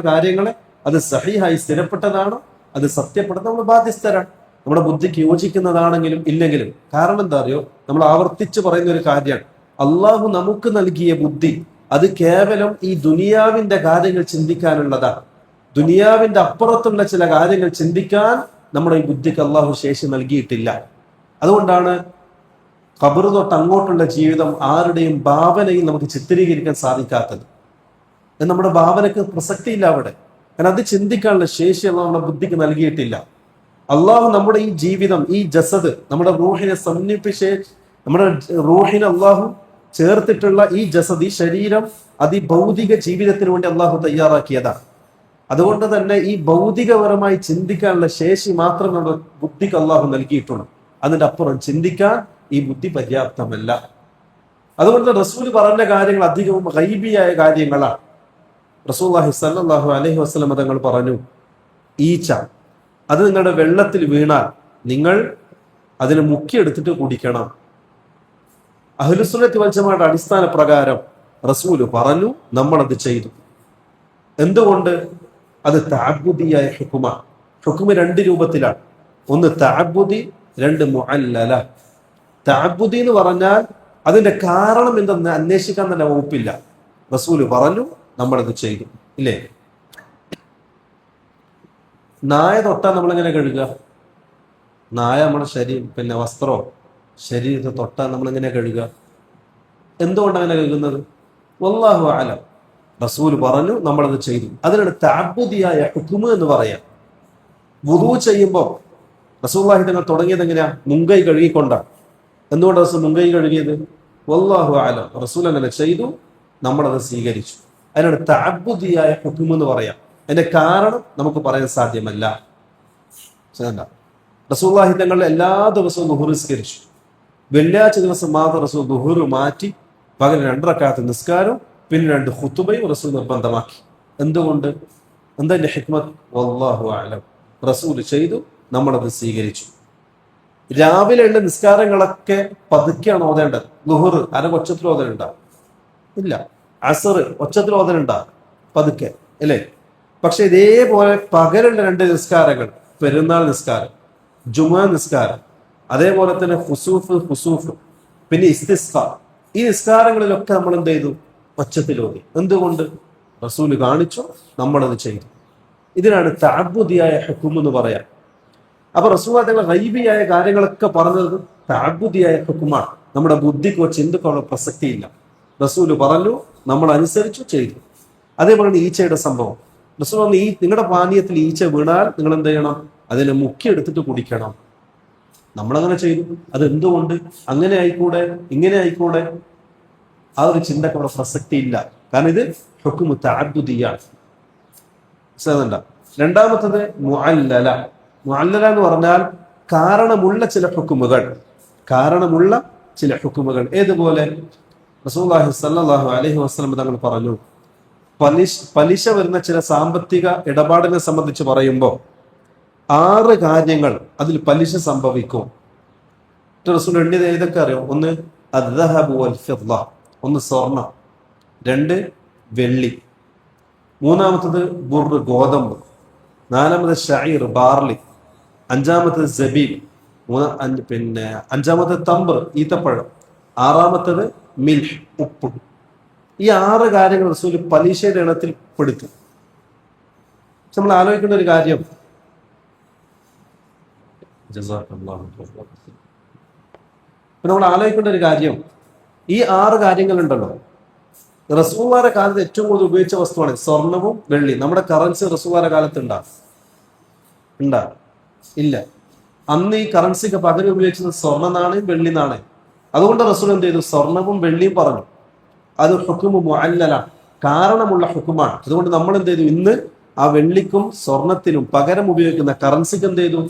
[SPEAKER 2] കാര്യങ്ങളെ അത് സഹീഹായി സ്ഥിരപ്പെട്ടതാണോ, അത് സത്യപ്പെടുന്ന നമ്മൾ ബാധ്യസ്ഥരാണ്. നമ്മുടെ ബുദ്ധിക്ക് യോജിക്കുന്നതാണെങ്കിലും ഇല്ലെങ്കിലും. കാരണം എന്താ അറിയോ, നമ്മൾ ആവർത്തിച്ച് പറയുന്ന ഒരു കാര്യമാണ്, അള്ളാഹു നമുക്ക് നൽകിയ ബുദ്ധി അത് കേവലം ഈ ദുനിയാവിന്റെ കാര്യങ്ങൾ ചിന്തിക്കാനുള്ളതാണ്. ദുനിയാവിന്റെ അപ്പുറത്തുള്ള ചില കാര്യങ്ങൾ ചിന്തിക്കാൻ നമ്മുടെ ഈ ബുദ്ധിക്ക് അള്ളാഹു ശേഷി നൽകിയിട്ടില്ല. അതുകൊണ്ടാണ് ഖബർ തൊട്ട് അങ്ങോട്ടുള്ള ജീവിതം ആരുടെയും ഭാവനയിൽ നമുക്ക് ചിത്രീകരിക്കാൻ സാധിക്കാത്തത്. നമ്മുടെ ഭാവനക്ക് പ്രസക്തിയില്ല അവിടെ. കാരണം അത് ചിന്തിക്കാനുള്ള ശേഷി നമ്മുടെ ബുദ്ധിക്ക് നൽകിയിട്ടില്ല. അള്ളാഹു നമ്മുടെ ഈ ജീവിതം, ഈ ജസദ്, നമ്മുടെ റൂഹിനെ സമന്വിപ്പിച്ച്, നമ്മുടെ റൂഹിനെ അള്ളാഹു ചേർത്തിട്ടുള്ള ഈ ജസദ്, ഈ ശരീരം, അത് ഈ ഭൗതിക ജീവിതത്തിന് വേണ്ടി അള്ളാഹു തയ്യാറാക്കിയതാണ്. അതുകൊണ്ട് തന്നെ ഈ ഭൗതികപരമായി ചിന്തിക്കാനുള്ള ശേഷി മാത്രം നമ്മുടെ ബുദ്ധിക്ക് അള്ളാഹു നൽകിയിട്ടുള്ളൂ. അതിന്റെ അപ്പുറം ചിന്തിക്കാൻ ഈ ബുദ്ധി പര്യാപ്തമല്ല. അതുകൊണ്ട് റസൂൽ പറഞ്ഞ കാര്യങ്ങൾ അധികവും ഗൈബിയായ കാര്യങ്ങളാണ്. റസൂലുള്ളാഹി സ്വല്ലല്ലാഹു അലൈഹി വസല്ലം തങ്ങൾ പറഞ്ഞു, ഈച്ച അത് നിങ്ങളുടെ വെള്ളത്തിൽ വീണാൽ നിങ്ങൾ അതിനെ മുക്കിയെടുത്തിട്ട് കുടിക്കണം. അഹ്ലുസുന്നത്തി വൽ ജമാഅയുടെ അടിസ്ഥാന പ്രകാരം റസൂൽ പറഞ്ഞു, നമ്മളത് ചെയ്തു. എന്തുകൊണ്ട്? അത് തഅബ്ബുദിയായ ഹുക്മാണ്. ഹുക്മ് രണ്ട് രൂപത്തിലാണ്. ഒന്ന് തഅബ്ബുദി, രണ്ട് മുഅല്ലല. തഅബ്ബുദി എന്ന് പറഞ്ഞാൽ അതിന്റെ കാരണം എന്തെന്ന് അന്വേഷിക്കാൻ തന്നെ വകുപ്പില്ല. റസൂൽ പറഞ്ഞു, നമ്മളത് ചെയ്തു. ഇല്ലേ? നായ തൊട്ടാൽ നമ്മളെങ്ങനെ കഴുകുക? നായ നമ്മുടെ വസ്ത്രമോ ശരീരത്തെ തൊട്ടാൽ നമ്മളെങ്ങനെ കഴുകുക? എന്തുകൊണ്ടാണ് അങ്ങനെ കഴുകുന്നത്? വല്ലാഹു അലം. റസൂൽ പറഞ്ഞു, നമ്മളത് ചെയ്തു. അതിനാണ് തഅബ്ബുദിയായ ഹുക്മ് എന്ന് പറയാം. വുദൂ ചെയ്യുമ്പോൾ റസൂലുള്ളാഹി തങ്ങൾ തുടങ്ങിയത് എങ്ങനെയാ? മുൻകൈ കഴുകിക്കൊണ്ടാണ്. എന്തുകൊണ്ട് റസൂൽ മുൻകൈ കഴുകിയത്? വല്ലാഹു അലം. റസൂൽ അങ്ങനെ ചെയ്തു, നമ്മളത് സ്വീകരിച്ചു. അതിനാണ് തഅബ്ബുദിയായ ഹുക്മ് എന്ന് പറയാം. അതിന്റെ കാരണം നമുക്ക് പറയാൻ സാധ്യമല്ല. റസൂലുള്ളാഹി തങ്ങൾ എല്ലാ ദിവസവും ദുഹൂർ നിസ്കരിച്ചു. വെള്ളിയാഴ്ച ദിവസം മാത്രം റസൂൽ ദുഹൂർ മാറ്റി പകരം 2 റക്അത്ത് നിസ്കാരം, പിന്നെ 2 ഖുതുബയും റസൂൽ നിർബന്ധമാക്കി. എന്തുകൊണ്ട്? എന്താ ഹിക്മത്ത്? വല്ലാഹു അലം. റസൂൽ ചെയ്തു, നമ്മളത് സ്വീകരിച്ചു. രാവിലെ ഉള്ള നിസ്കാരങ്ങളൊക്കെ പതുക്കെയാണ് ഓതേണ്ടത്. ദുഹൂർ ഒച്ചത്തിൽ ഓതലുണ്ടാവും? ഇല്ല. അസർ ഒച്ചത്തിൽ ഓതലുണ്ടാവും? പതുക്കെ, അല്ലേ? പക്ഷെ ഇതേപോലെ പകലുള്ള 2 നിസ്കാരങ്ങൾ, പെരുന്നാൾ നിസ്കാരം, ജുമുഅ നിസ്കാരം, അതേപോലെ തന്നെ ഖുസൂഫ്, പിന്നെ ഇസ്തിസ്ഖ, ഈ നിസ്കാരങ്ങളിലൊക്കെ നമ്മൾ എന്ത് ചെയ്തു? ഒച്ചത്തിൽ ഓതി. എന്തുകൊണ്ട്? റസൂൽ കാണിച്ചു, നമ്മളത് ചെയ്തു. ഇതിനാണ് തഅബ്ബുദിയായ ഹുക്ം എന്ന് പറയാം. അപ്പൊ റസൂൽ തങ്ങൾ ഗൈബിയായ കാര്യങ്ങളൊക്കെ പറഞ്ഞത് തഅബ്ബുദിയായ ഹുക്മാണ്. നമ്മുടെ ബുദ്ധിക്കോ ചിന്തക്കോ പ്രസക്തിയില്ല. റസൂൽ പറഞ്ഞു, നമ്മൾ അനുസരിച്ചു, ചെയ്തു. അതേപോലെ ഈച്ചയുടെ സംഭവം. റസൂൽ പറഞ്ഞു, നിങ്ങളുടെ പാനീയത്തിൽ ഈച്ച വീണാൽ നിങ്ങൾ എന്ത് ചെയ്യണം? അതിനെ മുക്കിയെടുത്തിട്ട് കുടിക്കണം. നമ്മളങ്ങനെ ചെയ്തു. അത് എന്തുകൊണ്ട്? അങ്ങനെ ആയിക്കൂടെ, ഇങ്ങനെ ആയിക്കൂടെ? ആ ഒരു ചിന്തക്ക് അവിടെ പ്രസക്തി ഇല്ല. കാരണം ഇത് ഹുക്മു തഅബ്ബുദിയാണ്. രണ്ടാമത്തത് മുഅല്ലല. മുഅല്ലല എന്ന് പറഞ്ഞാൽ കാരണമുള്ള ചില ഹുക്മുകൾ. ഏതുപോലെ? റസൂലുള്ളാഹി സ്വല്ലല്ലാഹു അലൈഹി വസല്ലം തങ്ങൾ പറഞ്ഞു, പലിശ വരുന്ന ചില സാമ്പത്തിക ഇടപാടിനെ സംബന്ധിച്ച് പറയുമ്പോൾ 6 കാര്യങ്ങൾ അതിൽ പലിശ സംഭവിക്കും. റസൂൽ എണ്ണിയത് ഏതൊക്കെ അറിയോ? ഒന്ന് അദ്ദഹബു വൽ ഫിദ്ദ, ഒന്ന് സ്വർണം, 2 വെള്ളി, 3-മത്തത് ബുർറ് ഗോതമ്പ്, 4-മത് ഷഈർ ബാർലി, 5-മത്തത് സബീബ്, 5-മത്തത് തംബർ ഈത്തപ്പഴം, 6-മത്തത് മിൽഹ് ഉപ്പ്. ഈ 6 കാര്യങ്ങൾ റസൂൽ പലിശയുടെ ഇനത്തിൽ പെടുത്തും. നമ്മൾ ആലോചിക്കേണ്ട ഒരു കാര്യം, നമ്മൾ ആലോചിക്കേണ്ട ഒരു കാര്യം, ഈ 6 കാര്യങ്ങളുണ്ടല്ലോ, റസൂലുള്ളാഹിയുടെ കാലത്ത് ഏറ്റവും കൂടുതൽ ഉപയോഗിച്ച വസ്തുവാണ് സ്വർണവും വെള്ളിയും. നമ്മുടെ കറൻസി റസൂലുള്ളാഹിയുടെ കാലത്ത് ഉണ്ടാ ഇല്ല. അന്ന് ഈ കറൻസിക്ക് പകരം ഉപയോഗിച്ചത് സ്വർണ്ണ നാണയം, വെള്ളി നാണയം. അതുകൊണ്ട് റസൂൽ എന്ത് ചെയ്തു? സ്വർണവും വെള്ളിയും പറഞ്ഞു. അത് ഹുക്മു മുഅല്ലല, കാരണമുള്ള ഹുക്കുമാണ്. അതുകൊണ്ട് നമ്മൾ എന്ത് ചെയ്തു? ഇന്ന് ആ വെള്ളിക്കും സ്വർണത്തിനും പകരം ഉപയോഗിക്കുന്ന കറൻസിക്ക് എന്ത് ചെയ്തു?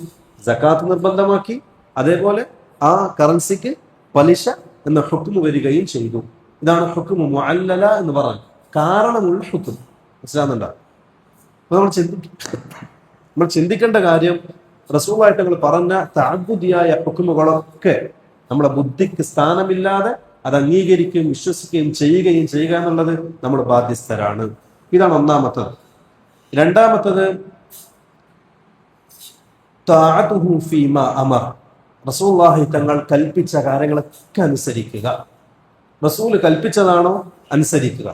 [SPEAKER 2] സകാത്ത് നിർബന്ധമാക്കി. അതേപോലെ ആ കറൻസിക്ക് പലിശ എന്ന ഹുക്മു വരികയും ചെയ്തു. ഇതാണ് ഹുക്മു മുഅല്ലല എന്ന് പറഞ്ഞു, കാരണമുള്ള ഹുക്കം. മനസ്സിലാകുന്നുണ്ടോ? അപ്പൊ നമ്മൾ ചിന്തിക്കേണ്ട കാര്യം, റസൂലുള്ളാഹി തങ്ങൾ പറഞ്ഞ തഅബ്ബുദിയായ ഹുക്മുകളൊക്കെ നമ്മുടെ ബുദ്ധിക്ക് സ്ഥാനമില്ലാതെ അത് അംഗീകരിക്കുകയും വിശ്വസിക്കുകയും ചെയ്യുക എന്നുള്ളത് നമ്മൾ ബാധ്യസ്ഥരാണ്. ഇതാണ് ഒന്നാമത്തത്. രണ്ടാമത്തത് തഅതുഹു ഫീമാ അമർ, റസൂലുള്ളാഹി തങ്ങൾ കൽപ്പിച്ച കാര്യങ്ങളൊക്കെ അനുസരിക്കുക. റസൂൽ കൽപ്പിച്ചതാണോ അനുസരിക്കുക.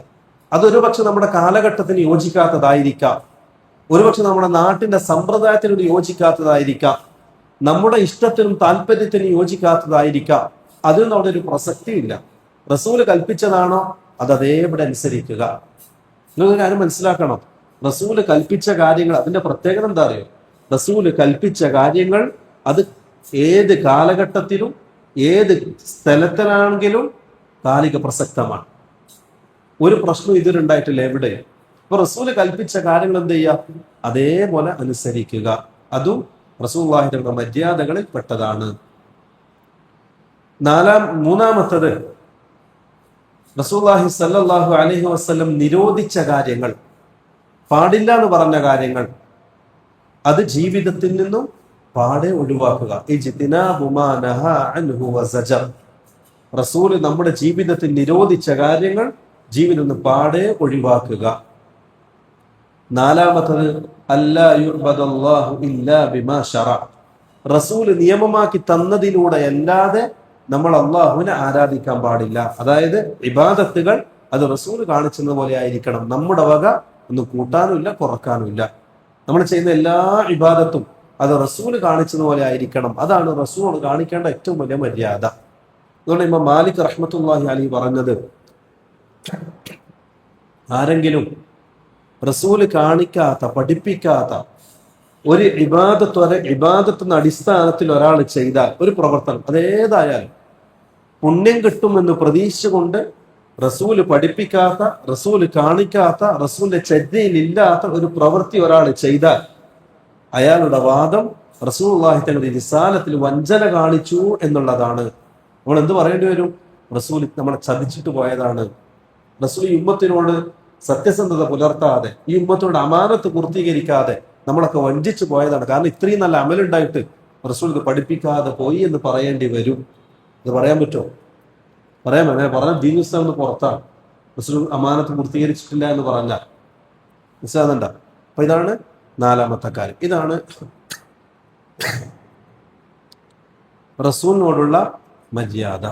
[SPEAKER 2] അതൊരു പക്ഷെ നമ്മുടെ കാലഘട്ടത്തിന് യോജിക്കാത്തതായിരിക്കാം, ഒരുപക്ഷെ നമ്മുടെ നാട്ടിന്റെ സമ്പ്രദായത്തിനോട് യോജിക്കാത്തതായിരിക്കാം, നമ്മുടെ ഇഷ്ടത്തിനും താല്പര്യത്തിനും യോജിക്കാത്തതായിരിക്കാം. അതിനൊന്നും അവിടെ ഒരു പ്രസക്തിയില്ല. റസൂല് കൽപ്പിച്ചതാണോ അത് അതേപടി അനുസരിക്കുക. നിങ്ങളൊരു കാര്യം മനസ്സിലാക്കണം, റസൂല് കൽപ്പിച്ച കാര്യങ്ങൾ, അതിന്റെ പ്രത്യേകത എന്താ അറിയോ? റസൂല് കൽപ്പിച്ച കാര്യങ്ങൾ അത് ഏത് കാലഘട്ടത്തിലും ഏത് സ്ഥലത്തിലാണെങ്കിലും കാലിക പ്രസക്തമാണ്. ഒരു പ്രശ്നം ഇതിലുണ്ടായിട്ടില്ല എവിടെ. ഇപ്പൊ റസൂല് കൽപ്പിച്ച കാര്യങ്ങൾ എന്ത് ചെയ്യുക? അതേപോലെ അനുസരിക്കുക. അതും റസൂലുള്ളാഹിയുടെ മര്യാദകളിൽ പെട്ടതാണ്. മൂന്നാമത്തത്, റസൂലുള്ളാഹി സ്വല്ലല്ലാഹു അലൈഹി വസല്ലം നിരോധിച്ച കാര്യങ്ങൾ, പാടില്ല എന്ന് പറഞ്ഞ കാര്യങ്ങൾ, അത് ജീവിതത്തിൽ നിന്നും പാടെ ഒഴിവാക്കുക. ഇജ്തിനാബു മാ നഹാ അൻഹു വസജർ, റസൂല് നമ്മുടെ ജീവിതത്തിൽ നിരോധിച്ച കാര്യങ്ങൾ ജീവിതത്തിൽ നിന്ന് പാടെ ഒഴിവാക്കുക. നാലാമത്തത് അല്ലാ യുഅ്ബദല്ലാഹു ഇല്ലാ ബിമാ ശറഅ, റസൂല് നിയമമാക്കി തന്നതിലൂടെ അല്ലാതെ നമ്മൾ അള്ളാഹുവിനെ ആരാധിക്കാൻ പാടില്ല. അതായത് ഇബാദത്തുകൾ അത് റസൂല് കാണിച്ചത് പോലെ ആയിരിക്കണം. നമ്മുടെ വക ഒന്നും കൂട്ടാനുമില്ല കുറക്കാനുമില്ല. നമ്മൾ ചെയ്യുന്ന എല്ലാ ഇബാദത്തും അത് റസൂല് കാണിച്ചതുപോലെ ആയിരിക്കണം. അതാണ് റസൂൽ കാണിക്കേണ്ട ഏറ്റവും വലിയ മര്യാദ. അതുകൊണ്ട് ഇമാം മാലിക് റഹ്മത്തുള്ളാഹി അലൈഹി പറഞ്ഞത്, ആരെങ്കിലും റസൂല് കാണിക്കാത്ത പഠിപ്പിക്കാത്ത ഒരു ഇബാദത്തിന്റെ അടിസ്ഥാനത്തിൽ ഒരാൾ ചെയ്താൽ ഒരു പ്രവർത്തനം, അതേതായാലും പുണ്യം കിട്ടുമെന്ന് പ്രതീക്ഷിച്ചുകൊണ്ട് റസൂല് പഠിപ്പിക്കാത്ത, റസൂല് കാണിക്കാത്ത, റസൂലിന്റെ ചര്യയിലില്ലാത്ത ഒരു പ്രവൃത്തി ഒരാൾ ചെയ്താൽ അയാളുടെ വാദം റസൂലുള്ളാഹി തങ്ങളുടെ റിസാലത്തിൽ വഞ്ചന കാണിച്ചു എന്നുള്ളതാണ്. നമ്മൾ എന്ത് പറയേണ്ടി വരും? റസൂൽ നമ്മളെ ചതിച്ചിട്ട് പോയതാണ്. റസൂൽ ഈ ഉമ്മത്തിനോട് സത്യസന്ധത പുലർത്താതെ, ഈ ഉമ്മത്തോട് അമാനത്ത് പൂർത്തീകരിക്കാതെ നമ്മളൊക്കെ വഞ്ചിച്ചു പോയതാണ്. കാരണം ഇത്രയും നല്ല അമലുണ്ടായിട്ട് റസൂൽ ഇത് പഠിപ്പിക്കാതെ പോയി എന്ന് പറയേണ്ടി വരും. ഇത് പറയാൻ പറ്റുമോ? പറയാൻ പറഞ്ഞാൽ ദീൻ ഇസ്ലാം പുറത്താണ്. റസൂൽ അമാനത്ത് പൂർത്തീകരിച്ചിട്ടില്ല എന്ന് പറഞ്ഞാൽ മനസ്സിലാകുന്നുണ്ട? അപ്പൊ ഇതാണ് നാലാമത്തെ കാര്യം. ഇതാണ് റസൂലിനോടുള്ള മര്യാദ.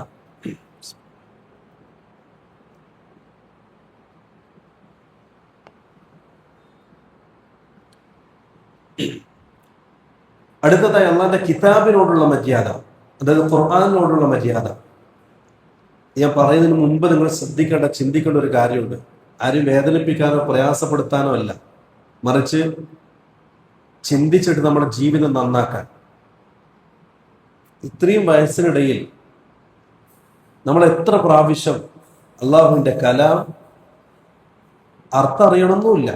[SPEAKER 2] അടുത്തതായി അള്ളാന്റെ കിതാബിനോടുള്ള മര്യാദ, അതായത് ഖുർആനിനോടുള്ള മര്യാദ. ഞാൻ പറയുന്നതിന് മുമ്പ് നിങ്ങൾ ശ്രദ്ധിക്കേണ്ട, ചിന്തിക്കേണ്ട ഒരു കാര്യമുണ്ട്. ആരും വേദനിപ്പിക്കാനോ പ്രയാസപ്പെടുത്താനോ അല്ല, മറിച്ച് ചിന്തിച്ചിട്ട് നമ്മുടെ ജീവിതം നന്നാക്കാൻ. ഇത്രയും വയസ്സിനിടയിൽ നമ്മൾ എത്ര പ്രാവശ്യം അള്ളാഹുവിന്റെ കലാം അർത്ഥം അറിയണമെന്നില്ല,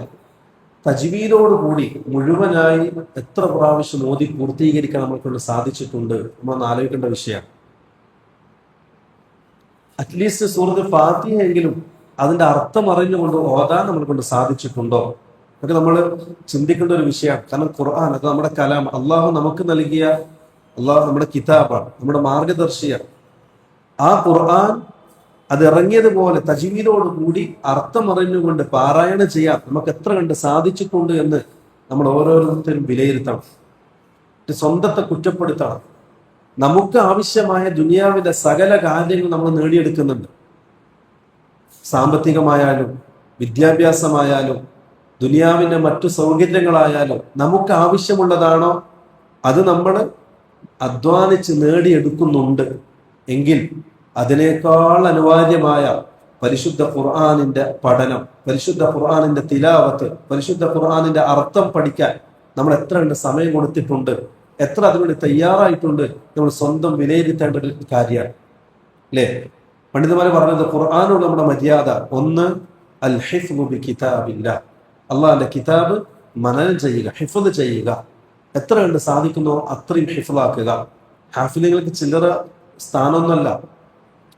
[SPEAKER 2] തജ്വീദോടുകൂടി മുഴുവനായി എത്ര പ്രാവശ്യം ഓതി പൂർത്തീകരിക്കാൻ നമ്മൾക്കൊണ്ട് സാധിച്ചിട്ടുണ്ട് നമ്മൾ ആലോചിക്കേണ്ട വിഷയമാണ്. അറ്റ്ലീസ്റ്റ് സൂറത്ത് ഫാത്തിഹ എങ്കിലും അതിന്റെ അർത്ഥം അറിഞ്ഞുകൊണ്ട് ഓതാൻ നമ്മളെ കൊണ്ട് സാധിച്ചിട്ടുണ്ടോ അതൊക്കെ നമ്മൾ ചിന്തിക്കേണ്ട ഒരു വിഷയമാണ്. കാരണം ഖുർആൻ അത് നമ്മുടെ കലാം, അള്ളാഹു നമുക്ക് നൽകിയ, അള്ളാഹു നമ്മുടെ കിതാബാണ്, നമ്മുടെ മാർഗദർശിയാണ്. ആ ഖുർആൻ അത് ഇറങ്ങിയതുപോലെ തജ്വീദോടുകൂടി അർത്ഥം അറിഞ്ഞുകൊണ്ട് പാരായണം ചെയ്യാൻ നമുക്ക് എത്ര കണ്ട് സാധിച്ചിട്ടുണ്ട് എന്ന് നമ്മൾ ഓരോരുത്തരും വിലയിരുത്തണം. സ്വന്തത്തെ കുറ്റപ്പെടുത്തണം. നമുക്ക് ആവശ്യമായ ദുനിയാവിലെ സകല കാര്യങ്ങൾ നമ്മൾ നേടിയെടുക്കുന്നുണ്ട്. സാമ്പത്തികമായാലും വിദ്യാഭ്യാസമായാലും ദുനിയാവിന്റെ മറ്റു സൗകര്യങ്ങളായാലും നമുക്ക് ആവശ്യമുള്ളതാണോ അത് നമ്മൾ അധ്വാനിച്ച് നേടിയെടുക്കുന്നുണ്ട് എങ്കിൽ അതിനേക്കാൾ അനിവാര്യമായ പരിശുദ്ധ ഖുർആനിന്റെ പഠനം, പരിശുദ്ധ ഖുർആനിന്റെ തിലാവത്ത്, പരിശുദ്ധ ഖുർആനിന്റെ അർത്ഥം പഠിക്കാൻ നമ്മൾ എത്ര കണ്ട് സമയം കൊടുത്തിട്ടുണ്ട്, എത്ര അതിനുവേണ്ടി തയ്യാറായിട്ടുണ്ട്, നമ്മൾ സ്വന്തം വിലയിരുത്തേണ്ട ഒരു കാര്യമാണ് അല്ലേ? പണ്ഡിതന്മാർ പറഞ്ഞത് ഖുർആനോട് നമ്മുടെ മര്യാദ ഒന്ന് അൽ ഹിഫ്ളു ബി കിതാബില്ലാഹ്, അള്ളാഹിന്റെ കിതാബ് മനനം ചെയ്യുക, ഹിഫ്ള് ചെയ്യുക. എത്ര കണ്ട് സാധിക്കുന്നോ അത്രയും ഹിഫ്ളാക്കുക. ഹാഫിലുകൾക്ക് ചില്ലറ സ്ഥാനമൊന്നുമല്ല.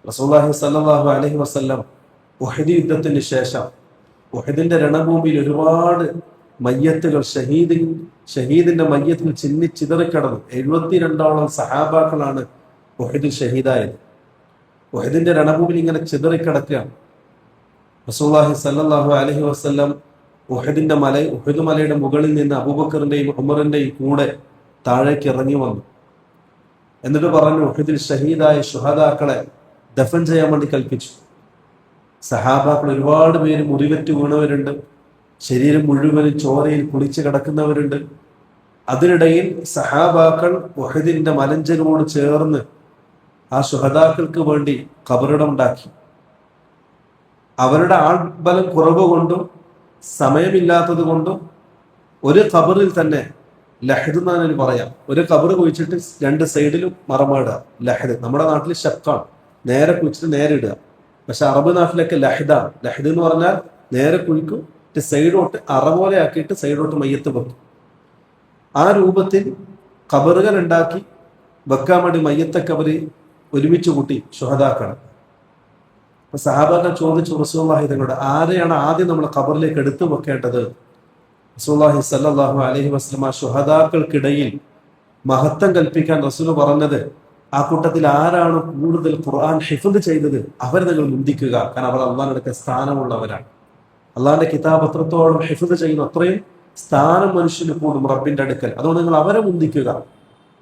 [SPEAKER 2] റസൂലുള്ളാഹി സ്വല്ലല്ലാഹു അലൈഹി വസല്ലം ഉഹദ് യുദ്ധത്തിന് ശേഷം ഉഹദിന്റെ രണഭൂമിയിൽ ഒരുപാട് മയ്യത്തുകൾ ഷഹീദിന്റെ മയ്യത്തുകൾ ചിതറിക്കിടന്നു. 72ഓളം സഹാബാക്കളാണ് ഉഹദിൽ ഷഹീദായത്. ഉഹദിന്റെ രണഭൂമിയിൽ ഇങ്ങനെ ചിതറിക്കിടക്കുകയാണ്. റസൂലുള്ളാഹി സ്വല്ലല്ലാഹു അലൈഹി വസല്ലം ഉഹദ് മലയുടെ മുകളിൽ നിന്ന് അബൂബക്കറിന്റെയും ഉമറിന്റെയും കൂടെ താഴേക്ക് ഇറങ്ങി വന്നു. എന്നിട്ട് പറഞ്ഞു, ഉഹദിൽ ഷഹീദായ ശുഹദാക്കളെ ദഫൻ ചെയ്യാൻ വേണ്ടി കൽപ്പിച്ചു. സഹാബാക്കൾ ഒരുപാട് പേര് മുറിവെറ്റ് വീണവരുണ്ട്, ശരീരം മുഴുവനും ചോരയിൽ കുളിച്ച് കിടക്കുന്നവരുണ്ട്. അതിനിടയിൽ സഹാബാക്കൾ ഉഹദിന്റെ മലഞ്ചരോട് ചേർന്ന് ആ ശുഹദാക്കൾക്ക് വേണ്ടി ഖബറിടം ഉണ്ടാക്കി. അവരുടെ ആൾബലം കുറവ് കൊണ്ടും സമയമില്ലാത്തത് കൊണ്ടും ഒരു ഖബറിൽ തന്നെ ലഹദ് എന്നാണ് പറയാം, ഒരു ഖബർ കുഴിച്ചിട്ട് 2 സൈഡിലും മറമാടുക. ലഹദ് നമ്മുടെ നാട്ടിൽ ഷക്കാണ്, നേരെ കുഴിച്ചിട്ട് നേരെ ഇടുക. പക്ഷെ അറബ് നാട്ടിലൊക്കെ ലഹദാണ്. ലഹദ് എന്ന് പറഞ്ഞാൽ നേരെ കുഴിക്കും, സൈഡോട്ട് അറ പോലെ ആക്കിയിട്ട് സൈഡോട്ട് മയ്യത്ത് വെക്കും. ആ രൂപത്തിൽ ഖബറുകൾ ഉണ്ടാക്കി വെക്കാൻ വേണ്ടി മയ്യത്തൊക്കെ അവര് ഒരുമിച്ച് കൂട്ടി ശുഹദാക്കൾ. അപ്പൊ സഹാബാക്കൾ ചോദിച്ചു റസൂലുള്ളാഹി തങ്ങളോട്, ആരെയാണ് ആദ്യം നമ്മൾ ഖബറിലേക്ക് എടുത്തു വെക്കേണ്ടത്? റസൂലുള്ളാഹി സ്വല്ലല്ലാഹു അലൈഹി വസല്ലം ശുഹദാക്കൾക്കിടയിൽ മഹത്വം കൽപ്പിക്കാൻ റസൂൽ പറഞ്ഞത്, ആ കൂട്ടത്തിൽ ആരാണ് കൂടുതൽ ഖുർആൻ ഹിഫ്ള് ചെയ്തത് അവരെ നിങ്ങൾ മുന്തിക്കുക. കാരണം അവർ അള്ളാഹിന്റെ അടുക്കൽ സ്ഥാനമുള്ളവരാണ്. അള്ളാഹിന്റെ കിതാബ് എത്രത്തോളം ഹിഫ്ള് ചെയ്യുന്നു അത്രയും സ്ഥാനം മനുഷ്യന് കൂടും റബ്ബിന്റെ അടുക്കൽ. അതുകൊണ്ട് നിങ്ങൾ അവരെ മുന്തിക്കുക.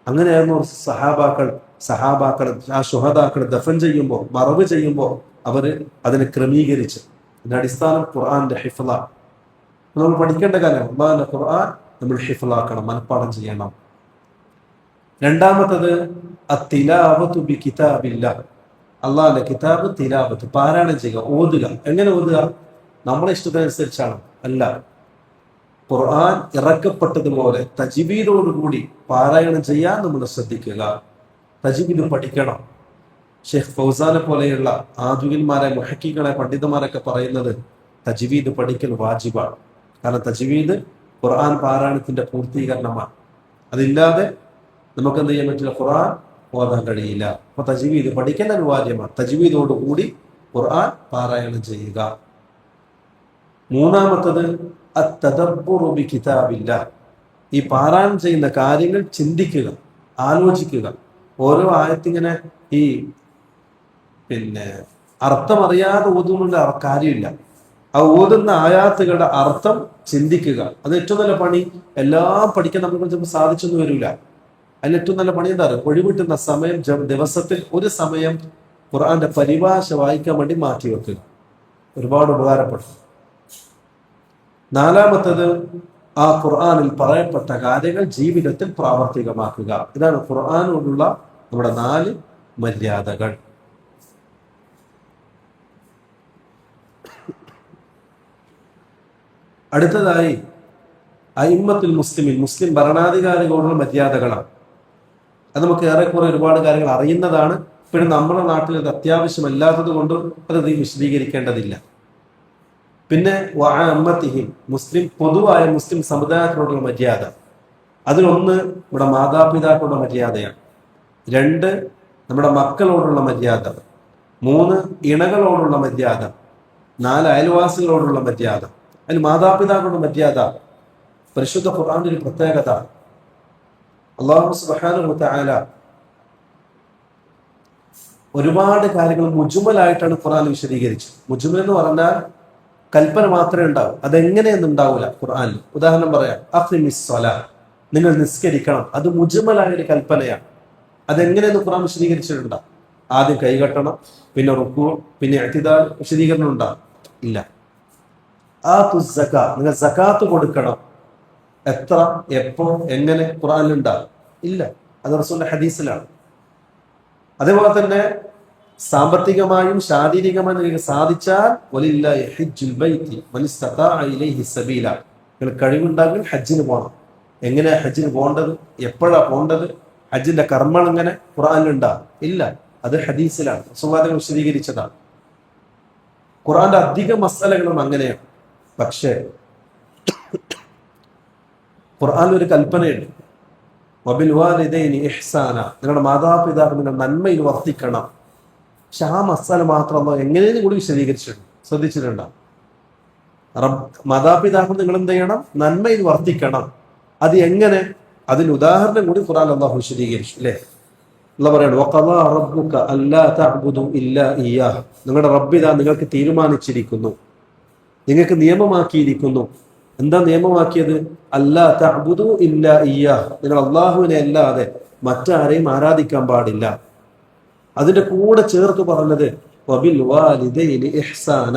[SPEAKER 2] അങ്ങനെയായിരുന്നു സഹാബാക്കൾ ആ ശുഹദാക്കൾ ദഫൻ ചെയ്യുമ്പോൾ, മറവ് ചെയ്യുമ്പോൾ അവര് അതിനെ ക്രമീകരിച്ച്. അതിന്റെ അടിസ്ഥാനം ഖുർആന്റെ ഹിഫ്ള. നമ്മൾ പഠിക്കേണ്ട കാര്യം അള്ളാഹിന്റെ ഖുർആൻ നമ്മൾ ഹിഫ്ളാക്കണം, മനഃപ്പാഠം ചെയ്യണം. രണ്ടാമത്തത് അത്തിലാവത്തു ബി കിതാബില്ലാഹ്, അള്ളാഹിന്റെ കിതാബ് തിലാവത്ത്, പാരായണം ചെയ്യുക, ഓതുക. എങ്ങനെ ഓതുക? നമ്മുടെ ഇഷ്ടത്തിനനുസരിച്ചാണ് അല്ല, ഖുർആൻ ഇറക്കപ്പെട്ടതുപോലെ തജ്വീദോടുകൂടി പാരായണം ചെയ്യാൻ നമ്മൾ ശ്രദ്ധിക്കുക. തജ്വീദ് പഠിക്കണം. ഷെയ്ഖ് ഫൗസാനെ പോലെയുള്ള ആധുനികന്മാരെ മുഹക്കികളെ പണ്ഡിതന്മാരൊക്കെ പറയുന്നത് തജ്വീദ് പഠിക്കൽ വാജിബാണ്. കാരണം തജ്വീദ് ഖുർആൻ പാരായണത്തിന്റെ പൂർത്തീകരണമാണ്. അതില്ലാതെ നമുക്ക് എന്ത് ചെയ്യാൻ പറ്റില്ല, ഖുർആൻ ഓതാൻ കഴിയില്ല. അപ്പൊ തജ്വീദ് പഠിക്കൽ അനിവാര്യമാണ്. തജ്വീദോടുകൂടി ഖുർആൻ പാരായണം ചെയ്യുക. മൂന്നാമത്തത് അത്തദബ്ബുറു ബി കിതാബില്ലാഹ്, ഈ പാരായണം ചെയ്യുന്ന കാര്യങ്ങൾ ചിന്തിക്കുക, ആലോചിക്കുക. ഓരോ ആയത്തിങ്ങനെ ഈ അർത്ഥം അറിയാതെ ഓതുന്നുള്ള കാര്യമില്ല. ആ ഓതുന്ന ആയാത്തുകളുടെ അർത്ഥം ചിന്തിക്കുക. അത് ഏറ്റവും നല്ല പണി. എല്ലാം പഠിക്കാൻ നമുക്ക് ചിലപ്പോൾ സാധിച്ചൊന്നും വരില്ല. അതിന് ഏറ്റവും നല്ല പണി എന്താണ്? ഒഴിവിട്ടുന്ന സമയം, ദിവസത്തിൽ ഒരു സമയം ഖുർആന്റെ പരിഭാഷ വായിക്കാൻ വേണ്ടി മാറ്റി വെക്കുക. ഒരുപാട് ഉപകാരപ്പെടും. നാലാമത്തത് ആ ഖുർആനിൽ പറയപ്പെട്ട കാര്യങ്ങൾ ജീവിതത്തിൽ പ്രാവർത്തികമാക്കുക. ഇതാണ് ഖുർആനോടുള്ള നമ്മുടെ 4 മര്യാദകൾ. അടുത്തതായി അയിമ്മത്തുൽ മുസ്ലിമീൻ, മുസ്ലിം ഭരണാധികാരികളോടുള്ള മര്യാദകളാണ്. അത് നമുക്ക് ഏറെക്കുറെ ഒരുപാട് കാര്യങ്ങൾ അറിയുന്നതാണ്. പിന്നെ നമ്മുടെ നാട്ടിൽ അത് അത്യാവശ്യമല്ലാത്തത് കൊണ്ടും അത് വിശദീകരിക്കേണ്ടതില്ല. പിന്നെ വഅമ്മത്തിഹിം, മുസ്ലിം പൊതുവായ മുസ്ലിം സമുദായത്തിനോടുള്ള മര്യാദ. അതിലൊന്ന് നമ്മുടെ മാതാപിതാക്കളുടെ മര്യാദയാണ്. 2 നമ്മുടെ മക്കളോടുള്ള മര്യാദ. 3 ഇണകളോടുള്ള മര്യാദ. 4 അയൽവാസികളോടുള്ള മര്യാദ. അതിൽ മാതാപിതാക്കളുടെ മര്യാദ പരിശുദ്ധ ഖുർആന്റെ ഒരു പ്രത്യേകത. അല്ലാഹു സുബ്ഹാനഹു വ തആല ഒരുപാട് കാര്യങ്ങൾ മുജ്മലായിട്ടാണ് ഖുർആൻ വിശദീകരിച്ചത്. മുജ്മൽ എന്ന് പറഞ്ഞാൽ കൽപ്പന മാത്രമേ ഉണ്ടാവൂ, അതെങ്ങനെയൊന്നും ഉണ്ടാവില്ല ഖുർആനിൽ. ഉദാഹരണം പറയാം, അഖിമിസ് സ്വലാഹ്, നിങ്ങൾ നിസ്കരിക്കണം. അത് മുജ്മലായ ഒരു കൽപ്പനയാണ്. അതെങ്ങനെയെന്ന് ഖുർആൻ വിശദീകരിച്ചിട്ടുണ്ടോ? ആദ്യം കൈകെട്ടണം, പിന്നെ റുക്കൂ, പിന്നെ ഇഅ്തിദാൽ, വിശദീകരണം ഉണ്ടാവും ഇല്ല. നിങ്ങൾ സകാത്ത് കൊടുക്കണം. എത്ര, എപ്പോ, എങ്ങനെ ഖുർആനിലുണ്ടാകും? ഇല്ല. അത് റസൂലിന്റെ ഹദീസിലാണ്. അതേപോലെ തന്നെ സാമ്പത്തികമായും ശാരീരികമായും നിങ്ങൾക്ക് സാധിച്ചാൽ വലില്ലാഹി ഹജ്ജുൽ ബൈത്തി മൻ ഇസ്തതാഅ ഇലൈഹി സബീല, നിങ്ങൾ കഴിവുണ്ടാകും ഹജ്ജിന് പോകണം. എങ്ങനെയാ ഹജ്ജിന് പോകേണ്ടത്, എപ്പോഴാ പോകേണ്ടത്, ഹജ്ജിന്റെ കർമ്മങ്ങൾ എങ്ങനെ ഖുർആനിലുണ്ടാകും? ഇല്ല. അത് ഹദീസിലാണ്, റസൂലുള്ളാഹി വിശദീകരിച്ചതാണ്. ഖുർആന്റെ അധിക മസലകളും അങ്ങനെയാണ്. പക്ഷേ ഖുർആനിൽ ഒരു കൽപ്പനയുണ്ട്, വബിൽ വാലിദൈനി ഇഹ്സാന, നിങ്ങളുടെ മാതാപിതാക്കളുടെ നന്മയിൽ വർത്തിക്കണം. പക്ഷെ ആ മസാല മാത്രം എങ്ങനെയും കൂടി വിശദീകരിച്ചിട്ടുണ്ട്, ശ്രദ്ധിച്ചിട്ടുണ്ടോ? മാതാപിതാക്കൾ നിങ്ങൾ എന്ത് ചെയ്യണം? നന്മയിൽ വർത്തിക്കണം. അത് എങ്ങനെ? അതിന് ഉദാഹരണം കൂടി ഖുർആൻ അല്ലാഹു വിശദീകരിച്ചു, അല്ലേ? അല്ലാഹു പറയാണ്, വഖദാ റബ്ബുക അല്ലാ തഅ്ബുദു ഇല്ലാ ഇയ്യാഹ്, നിങ്ങളുടെ റബ്ബ് ഇതാ നിങ്ങൾക്ക് തീരുമാനിച്ചിരിക്കുന്നു, നിങ്ങൾക്ക് നിയമമാക്കിയിരിക്കുന്നു. എന്താ നിയമമാക്കിയത്? അല്ലാ തഅ്ബുദു ഇല്ലാ ഇയ്യാഹ്, നിങ്ങൾ അല്ലാഹുവിനെ അല്ലാതെ മറ്റാരെയും ആരാധിക്കാൻ പാടില്ല. അതിന്റെ കൂടെ ചേർത്ത് പറഞ്ഞത് വബിൽ വാലിദൈനി ഇഹ്സാന,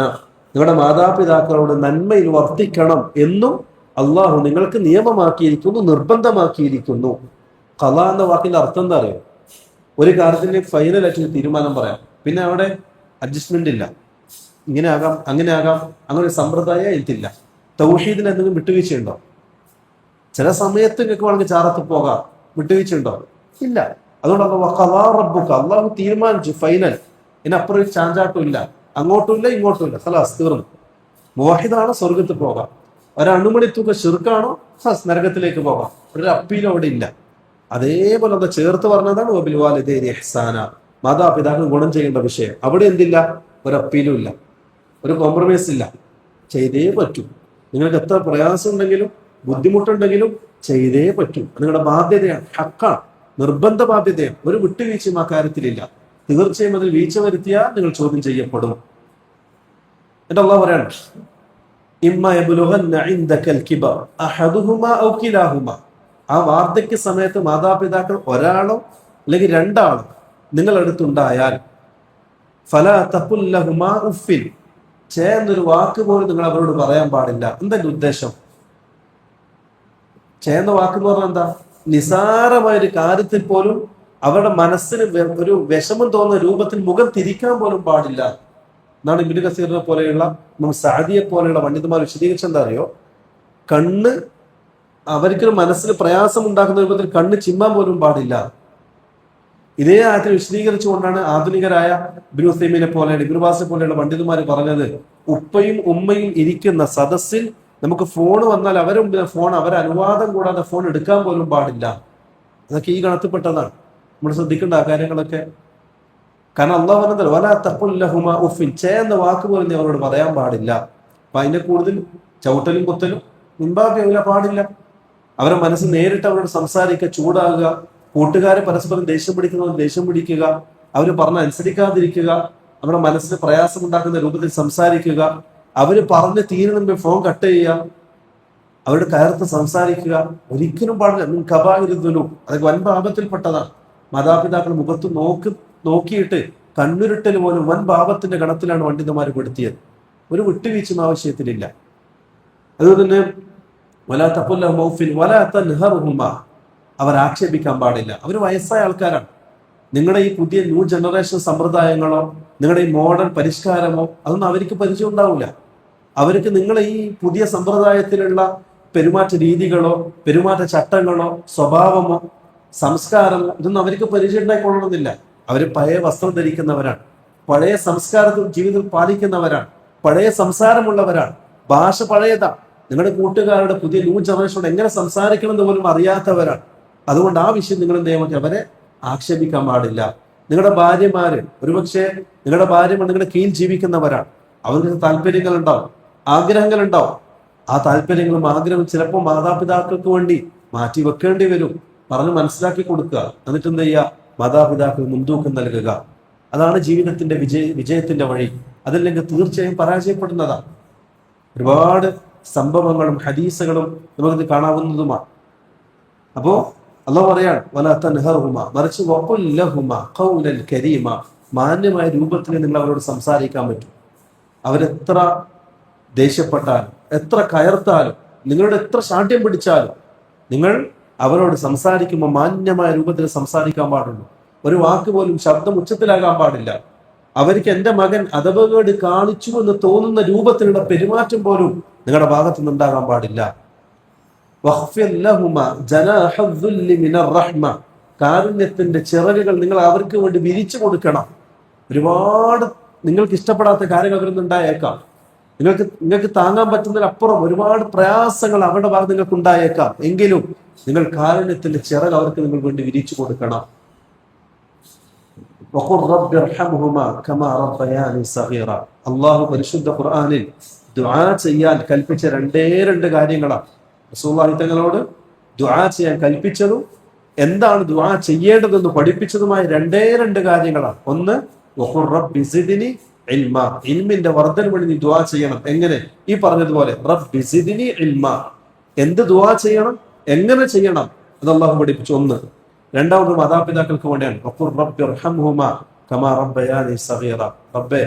[SPEAKER 2] നിങ്ങളുടെ മാതാപിതാക്കളോട് നന്മയിൽ വർത്തിക്കണം എന്നും അള്ളാഹു നിങ്ങൾക്ക് നിയമമാക്കിയിരിക്കുന്നു, നിർബന്ധമാക്കിയിരിക്കുന്നു. ഖളാ എന്ന വാക്കിന്റെ അർത്ഥം എന്താ അറിയോ? ഒരു കാര്യത്തിന്റെ ഫൈനൽ ആയിട്ട് തീരുമാനം പറയാം, പിന്നെ അവിടെ അഡ്ജസ്റ്റ്മെന്റ് ഇല്ല. ഇങ്ങനെ ആകാം, അങ്ങനെ ആകാം, അങ്ങനെ ഒരു സമ്പ്രദായം ഇതില്ല. തൗഹീദിന് എന്തെങ്കിലും വിട്ടുവീഴ്ചയുണ്ടോ? ചില സമയത്ത് നിങ്ങൾക്ക് വേണമെങ്കിൽ ചാറത്ത് പോകാം, വിട്ടുവീഴ്ചയുണ്ടോ? ഇല്ല. അതുകൊണ്ട് വഖദാ റബ്ബുക, അള്ളാഹു തീരുമാനിച്ചു, ഫൈനൽ. ഇതിനപ്പുറം ഒരു ചാഞ്ചാട്ടും ഇല്ല, അങ്ങോട്ടും ഇല്ല ഇങ്ങോട്ടും ഇല്ല. ഖലാസ്, തീർന്നു. മുവഹിദാണ് സ്വർഗത്തിൽ പോകാം, ഒരണുമണി തുക ശിർക്കാണോ നരകത്തിലേക്ക് പോകാം. ഒരു അപ്പീലും അവിടെ ഇല്ല. അതേപോലെ അത് ചേർത്ത് പറഞ്ഞതാണ് വബിൽ വാലിദൈനി ഇഹ്സാന, മാതാപിതാക്കൾ ഗുണം ചെയ്യേണ്ട വിഷയം. അവിടെ എന്തില്ല? ഒരു അപ്പീലും ഇല്ല, ഒരു കോംപ്രമൈസ് ഇല്ല. ചെയ്തേ പറ്റൂ. നിങ്ങൾക്ക് എത്ര പ്രയാസം ഉണ്ടെങ്കിലും ബുദ്ധിമുട്ടുണ്ടെങ്കിലും ചെയ്തേ പറ്റൂ. നിങ്ങളുടെ ബാധ്യതയാണ്, ഹക്കാണ്, നിർബന്ധ ബാധ്യതയാണ്. ഒരു വിട്ടുവീഴ്ചയും ആ കാര്യത്തിലില്ല. തീർച്ചയായും അതിൽ വീഴ്ച വരുത്തിയാൽ നിങ്ങൾ ചോദ്യം ചെയ്യപ്പെടും. എന്നിട്ട് അല്ലാഹു പറയാണ്, ഇമ്മ യബ്ലുഗന്ന ഇൻദകൽ കിബർ അഹദുഹുമാ ഔ കിലാഹുമാ, ആ വാർദ്ധക്യ സമയത്ത് മാതാപിതാക്കൾ ഒരാളോ അല്ലെങ്കിൽ രണ്ടാളോ നിങ്ങൾ അടുത്തുണ്ടായാൽ ഫലാ തഖുൽ ലഹുമാ ഉഫിൻ, ചേർന്നൊരു വാക്ക് പോലും നിങ്ങൾ അവരോട് പറയാൻ പാടില്ല. എന്താ ഉദ്ദേശം? ചേർന്ന വാക്ക് എന്ന് പറഞ്ഞാൽ എന്താ? നിസാരമായ ഒരു കാര്യത്തിൽ പോലും അവരുടെ മനസ്സിന് ഒരു വിഷമം തോന്നുന്ന രൂപത്തിൽ മുഖം തിരിക്കാൻ പോലും പാടില്ല എന്നാണ് ഇബ്നു കസീറിനെ പോലെയുള്ള സഅദിയെ പോലെയുള്ള പണ്ഡിതന്മാർ വിശദീകരിച്ച. എന്താ അറിയോ? കണ്ണ് അവർക്കൊരു മനസ്സിന് പ്രയാസം ഉണ്ടാക്കുന്ന രൂപത്തിൽ കണ്ണ് ചിമ്മാൻ പോലും പാടില്ല. ഇതേ ആയത്തിൽ വിശദീകരിച്ചുകൊണ്ടാണ് ആധുനികരായ ഇബ്നു ഉസൈമീനെ പോലെ ഇബ്നു ബാസിനെ പോലെയുള്ള പണ്ഡിതന്മാർ പറഞ്ഞത്, ഉപ്പയും ഉമ്മയും ഇരിക്കുന്ന സദസ്സിൽ നമുക്ക് ഫോൺ വന്നാൽ അവരെ മുമ്പിൽ ഫോൺ അവരെ അനുവാദം കൂടാതെ ഫോൺ എടുക്കാൻ പോലും പാടില്ല. അതൊക്കെ ഈ ഗണത്തിൽപ്പെട്ടതാണ്. നമ്മൾ ശ്രദ്ധിക്കേണ്ട ആ കാര്യങ്ങളൊക്കെ. കാരണം അള്ളാഹു പറഞ്ഞത് വലാ തഖുൽ ലഹുമാ ഉഫിൻ, ചേർന്ന വാക്ക് പോലും നീ അവരോട് പറയാൻ പാടില്ല. അപ്പൊ അതിന്റെ കൂടുതൽ ചവിട്ടലും കുത്തലും മുൻപാകെ പാടില്ല. അവരെ മനസ്സ് നേരിട്ട് അവരോട് സംസാരിക്കുക, ചൂടാകുക, കൂട്ടുകാരെ പരസ്പരം ദേഷ്യം പിടിക്കുന്നവർ ദേഷ്യം പിടിക്കുക, അവർ പറഞ്ഞ അനുസരിക്കാതിരിക്കുക, അവരുടെ മനസ്സിന് പ്രയാസം ഉണ്ടാക്കുന്ന രൂപത്തിൽ സംസാരിക്കുക, അവര് പറഞ്ഞ് തീരുന്ന ഫോൺ കട്ട് ചെയ്യുക, അവരുടെ കയർത്ത് സംസാരിക്കുക, ഒരിക്കലും പാടില്ല. കബാഇറുദ്ദുനൂബ്, അതൊക്കെ വൻ പാപത്തിൽപ്പെട്ടതാണ്. മാതാപിതാക്കൾ മുഖത്ത് നോക്കിയിട്ട് കണ്ണുരുട്ടൽ പോലും വൻ പാപത്തിന്റെ ഗണത്തിലാണ് പണ്ഡിതന്മാർ പെടുത്തിയത്. ഒരു വിട്ടുവീഴ്ചയും ആവശ്യത്തിലില്ല. അതുകൊണ്ട് തന്നെ വലാ തഖുൽ ലഹുമാ ഉഫിൻ വലാ തൻഹർഹുമാ, അവർ ആക്ഷേപിക്കാൻ പാടില്ല. അവർ വയസ്സായ ആൾക്കാരാണ്. നിങ്ങളുടെ ഈ പുതിയ ന്യൂ ജനറേഷൻ സമ്പ്രദായങ്ങളോ നിങ്ങളുടെ ഈ മോഡേൺ പരിഷ്കാരമോ അതൊന്നും അവർക്ക് പരിചയം ഉണ്ടാവില്ല. അവർക്ക് നിങ്ങളെ ഈ പുതിയ സമ്പ്രദായത്തിലുള്ള പെരുമാറ്റ രീതികളോ പെരുമാറ്റ ചട്ടങ്ങളോ സ്വഭാവമോ സംസ്കാരമോ ഇതൊന്നും അവർക്ക് പരിചയം ഉണ്ടായിക്കൊള്ളണമെന്നില്ല. അവർ പഴയ വസ്ത്രം ധരിക്കുന്നവരാണ്, പഴയ സംസ്കാരത്തിൽ ജീവിതം പാലിക്കുന്നവരാണ്, പഴയ സംസാരമുള്ളവരാണ്, ഭാഷ പഴയതാ. നിങ്ങളുടെ കൂട്ടുകാരുടെ പുതിയ ന്യൂ ജനറേഷനോട് എങ്ങനെ സംസാരിക്കണം എന്ന് പോലും അറിയാത്തവരാണ്. അതുകൊണ്ട് ആ വിഷയം നിങ്ങൾ എന്ത് ചെയ്യാൻ, അവരെ ആക്ഷേപിക്കാൻ പാടില്ല. നിങ്ങളുടെ ഭാര്യമാര് ഒരുപക്ഷെ നിങ്ങളുടെ ഭാര്യമാർ നിങ്ങളുടെ കീഴിൽ ജീവിക്കുന്നവരാണ്. അവർക്ക് താല്പര്യങ്ങൾ ഉണ്ടാവും, ആഗ്രഹങ്ങൾ ഉണ്ടാവും. ആ താല്പര്യങ്ങളും ആഗ്രഹവും ചിലപ്പോൾ മാതാപിതാക്കൾക്ക് വേണ്ടി മാറ്റി വെക്കേണ്ടി വരും. പറഞ്ഞ് മനസ്സിലാക്കി കൊടുക്കുക. എന്നിട്ട് എന്ത് ചെയ്യുക? മാതാപിതാക്കൾ മുൻതൂക്കം നൽകുക. അതാണ് ജീവിതത്തിന്റെ വിജയത്തിന്റെ വഴി. അതല്ലെങ്കിൽ തീർച്ചയായും പരാജയപ്പെടുന്നതാണ്. ഒരുപാട് സംഭവങ്ങളും ഹദീസുകളും നമുക്കിത് കാണാവുന്നതുമാണ്. അപ്പോ അല്ലാഹു പറയാണ് വലാ തൻഹർഹുമാ, മറിച്ച് വഖുൽ ലഹുമാ ഖൗലൻ കരീമ, മാന്യമായ രൂപത്തിൽ നിങ്ങൾ അവരോട് സംസാരിക്കാൻ പറ്റും. അവരെത്ര ദേഷ്യപ്പെട്ടാലും എത്ര കയർത്താലും നിങ്ങളുടെ എത്ര ശാഠ്യം പിടിച്ചാലും നിങ്ങൾ അവരോട് സംസാരിക്കുമ്പോൾ മാന്യമായ രൂപത്തിൽ സംസാരിക്കാൻ പാടുള്ളൂ. ഒരു വാക്ക് പോലും ശബ്ദം ഉച്ചത്തിലാകാൻ പാടില്ല. അവർക്ക് എൻ്റെ മകൻ അഥവകേട് കാണിച്ചു എന്ന് തോന്നുന്ന രൂപത്തിലുള്ള പെരുമാറ്റം പോലും നിങ്ങളുടെ ഭാഗത്തു നിന്നുണ്ടാകാൻ പാടില്ല. കാരുണ്യത്തിന്റെ ചിറകുകൾ നിങ്ങൾ അവർക്ക് വേണ്ടി വിരിച്ചു കൊടുക്കണം. ഒരുപാട് നിങ്ങൾക്ക് ഇഷ്ടപ്പെടാത്ത കാര്യങ്ങൾ അവരിൽ നിന്നുണ്ടായേക്കാം. നിങ്ങൾക്ക് താങ്ങാൻ പറ്റുന്നതിനപ്പുറം ഒരുപാട് പ്രയാസങ്ങൾ അവരുടെ ഭാഗത്ത് നിങ്ങൾക്ക് ഉണ്ടായേക്കാം. എങ്കിലും നിങ്ങൾ കാരുണ്യത്തിന്റെ ചിറക് അവർക്ക് നിങ്ങൾ വേണ്ടി വിരിച്ചു കൊടുക്കണം. അള്ളാഹു പരിശുദ്ധ ഖുർആനിൽ ദുആ ചെയ്യാൻ കൽപ്പിച്ച രണ്ട് കാര്യങ്ങളാണ്. റസൂലുള്ളാഹി തങ്ങളോട് ദുആ ചെയ്യാൻ കൽപ്പിച്ചതും എന്താണ് ദുആ ചെയ്യേണ്ടതെന്ന് പഠിപ്പിച്ചതുമായ രണ്ട് കാര്യങ്ങളാണ്. ഒന്ന്, റബ്ബി സിദ്നി ഇൽമാ, ഇൽമിന്റെ വർദ്ധന വേണ്ടി നീ ദുആ ചെയ്യണം. എങ്ങനെ? ഈ പറഞ്ഞതുപോലെ റബ്ബി സിദ്നി ഇൽമാ. എന്ത് ദുആ ചെയ്യണം, എങ്ങനെ ചെയ്യണം, അത് അള്ളാഹു പഠിപ്പിച്ചു. ഒന്ന്. രണ്ടാമത് മാതാപിതാക്കൾക്ക് വേണ്ടിയാണ്. റബ്ബേ,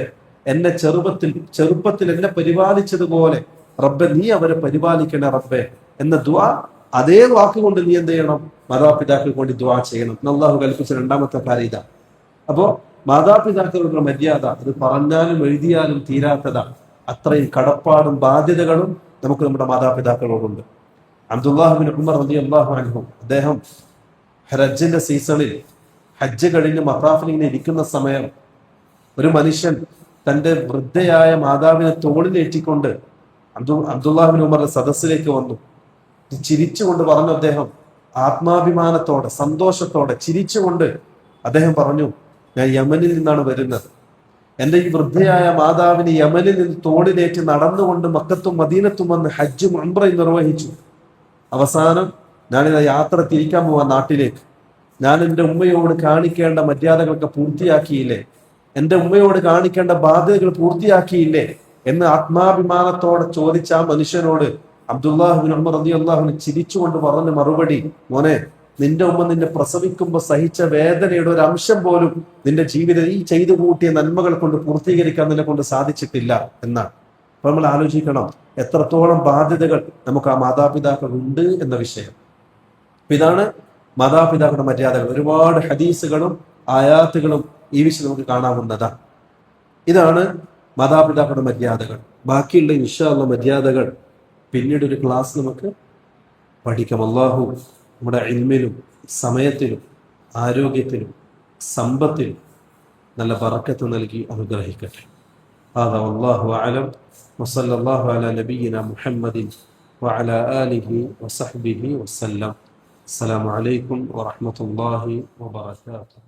[SPEAKER 2] എന്നെ ചെറുപ്പത്തിൽ എന്നെ പരിപാലിച്ചതുപോലെ റബ്ബെ നീ അവരെ പരിപാലിക്കണേ റബ്ബെ എന്ന ദുആ അതേ വാക്കുകൊണ്ട് നീ എന്ത് ചെയ്യണം? മാതാപിതാക്കൾക്ക് വേണ്ടി ദുആ ചെയ്യണം. അള്ളാഹു കൽപ്പിച്ച രണ്ടാമത്തെ കാര്യം ഇതാ. അപ്പോ മാതാപിതാക്കളുടെ മര്യാദ അത് പറഞ്ഞാലും എഴുതിയാലും തീരാത്തതാണ്. അത്രയും കടപ്പാടും ബാധ്യതകളും നമുക്ക് നമ്മുടെ മാതാപിതാക്കളോടുണ്ട്. അബ്ദുല്ലാഹ് ബിൻ ഉമർ റളിയല്ലാഹു അൻഹു, അദ്ദേഹം ഹജ്ജിന്റെ സീസണിൽ ഹജ്ജ് കഴിഞ്ഞ് മത്താഫിൽ ഇങ്ങനെ ഇരിക്കുന്ന സമയം ഒരു മനുഷ്യൻ തന്റെ വൃദ്ധയായ മാതാവിനെ തോളിലേറ്റിക്കൊണ്ട് അബ്ദുല്ലാഹ് ബിൻ ഉമറിന്റെ സദസ്സിലേക്ക് വന്നു. ചിരിച്ചുകൊണ്ട് പറഞ്ഞു, അദ്ദേഹം ആത്മാഭിമാനത്തോടെ സന്തോഷത്തോടെ ചിരിച്ചുകൊണ്ട് അദ്ദേഹം പറഞ്ഞു, ഞാൻ യമനിൽ നിന്നാണ് വരുന്നത്. എൻ്റെ ഈ വൃദ്ധയായ മാതാവിന് യമനിൽ നിന്ന് തോളിലേറ്റ് നടന്നുകൊണ്ട് മക്കത്തും മദീനത്തും വന്ന് ഹജ്ജും ഉംറയും നിർവഹിച്ചു. അവസാനം ഞാനിത് യാത്ര തിരിക്കാൻ പോവാൻ നാട്ടിലേക്ക്. ഞാൻ എൻ്റെ ഉമ്മയോട് കാണിക്കേണ്ട മര്യാദകളൊക്കെ പൂർത്തിയാക്കിയില്ലേ, എൻ്റെ ഉമ്മയോട് കാണിക്കേണ്ട ബാധ്യതകൾ പൂർത്തിയാക്കിയില്ലേ എന്ന് ആത്മാഭിമാനത്തോടെ ചോദിച്ച ആ മനുഷ്യനോട് അബ്ദുല്ലാഹ് ബിൻ ഉമർ റളിയല്ലാഹു അൻഹു ചിരിച്ചുകൊണ്ട് പറഞ്ഞ മറുപടി, മോനെ, നിന്റെ ഉമ്മ നിന്നെ പ്രസവിക്കുമ്പോൾ സഹിച്ച വേദനയുടെ ഒരു അംശം പോലും നിന്റെ ജീവിതം ഈ ചെയ്തു കൂട്ടിയ നന്മകൾ കൊണ്ട് പൂർത്തീകരിക്കാൻ നിന്നെ കൊണ്ട് സാധിച്ചിട്ടില്ല എന്നാണ്. അപ്പൊ നമ്മൾ ആലോചിക്കണം എത്രത്തോളം ബാധ്യതകൾ നമുക്ക് ആ മാതാപിതാക്കൾ ഉണ്ട് എന്ന വിഷയം. അപ്പൊ ഇതാണ് മാതാപിതാക്കളുടെ മര്യാദകൾ. ഒരുപാട് ഹദീസുകളും ആയാത്തുകളും ഈ വിഷയം നമുക്ക് കാണാവുന്നതാണ്. ഇതാണ് മാതാപിതാക്കളുടെ മര്യാദകൾ. ബാക്കിയുള്ള ഇൻഷാ അല്ലാഹ് മര്യാദകൾ പിന്നീട് ഒരു ക്ലാസ് നമുക്ക് പഠിക്കാം. അല്ലാഹു നമ്മുടെ ഇൽമിലും സമയത്തിലും ആരോഗ്യത്തിലും സമ്പത്തിലും നല്ല ബറക്കത്ത് നൽകി അനുഗ്രഹിക്കട്ടെ. ഹാദാ വല്ലാഹു അഅലം വസല്ലല്ലാഹു അലാ നബിയിന മുഹമ്മദിൻ വഅലാ ആലിഹി വസഹ്ബിഹി വസല്ലം. അസ്സലാമു അലൈക്കും വറഹ്മത്തുള്ളാഹി വബറകാതുഹു.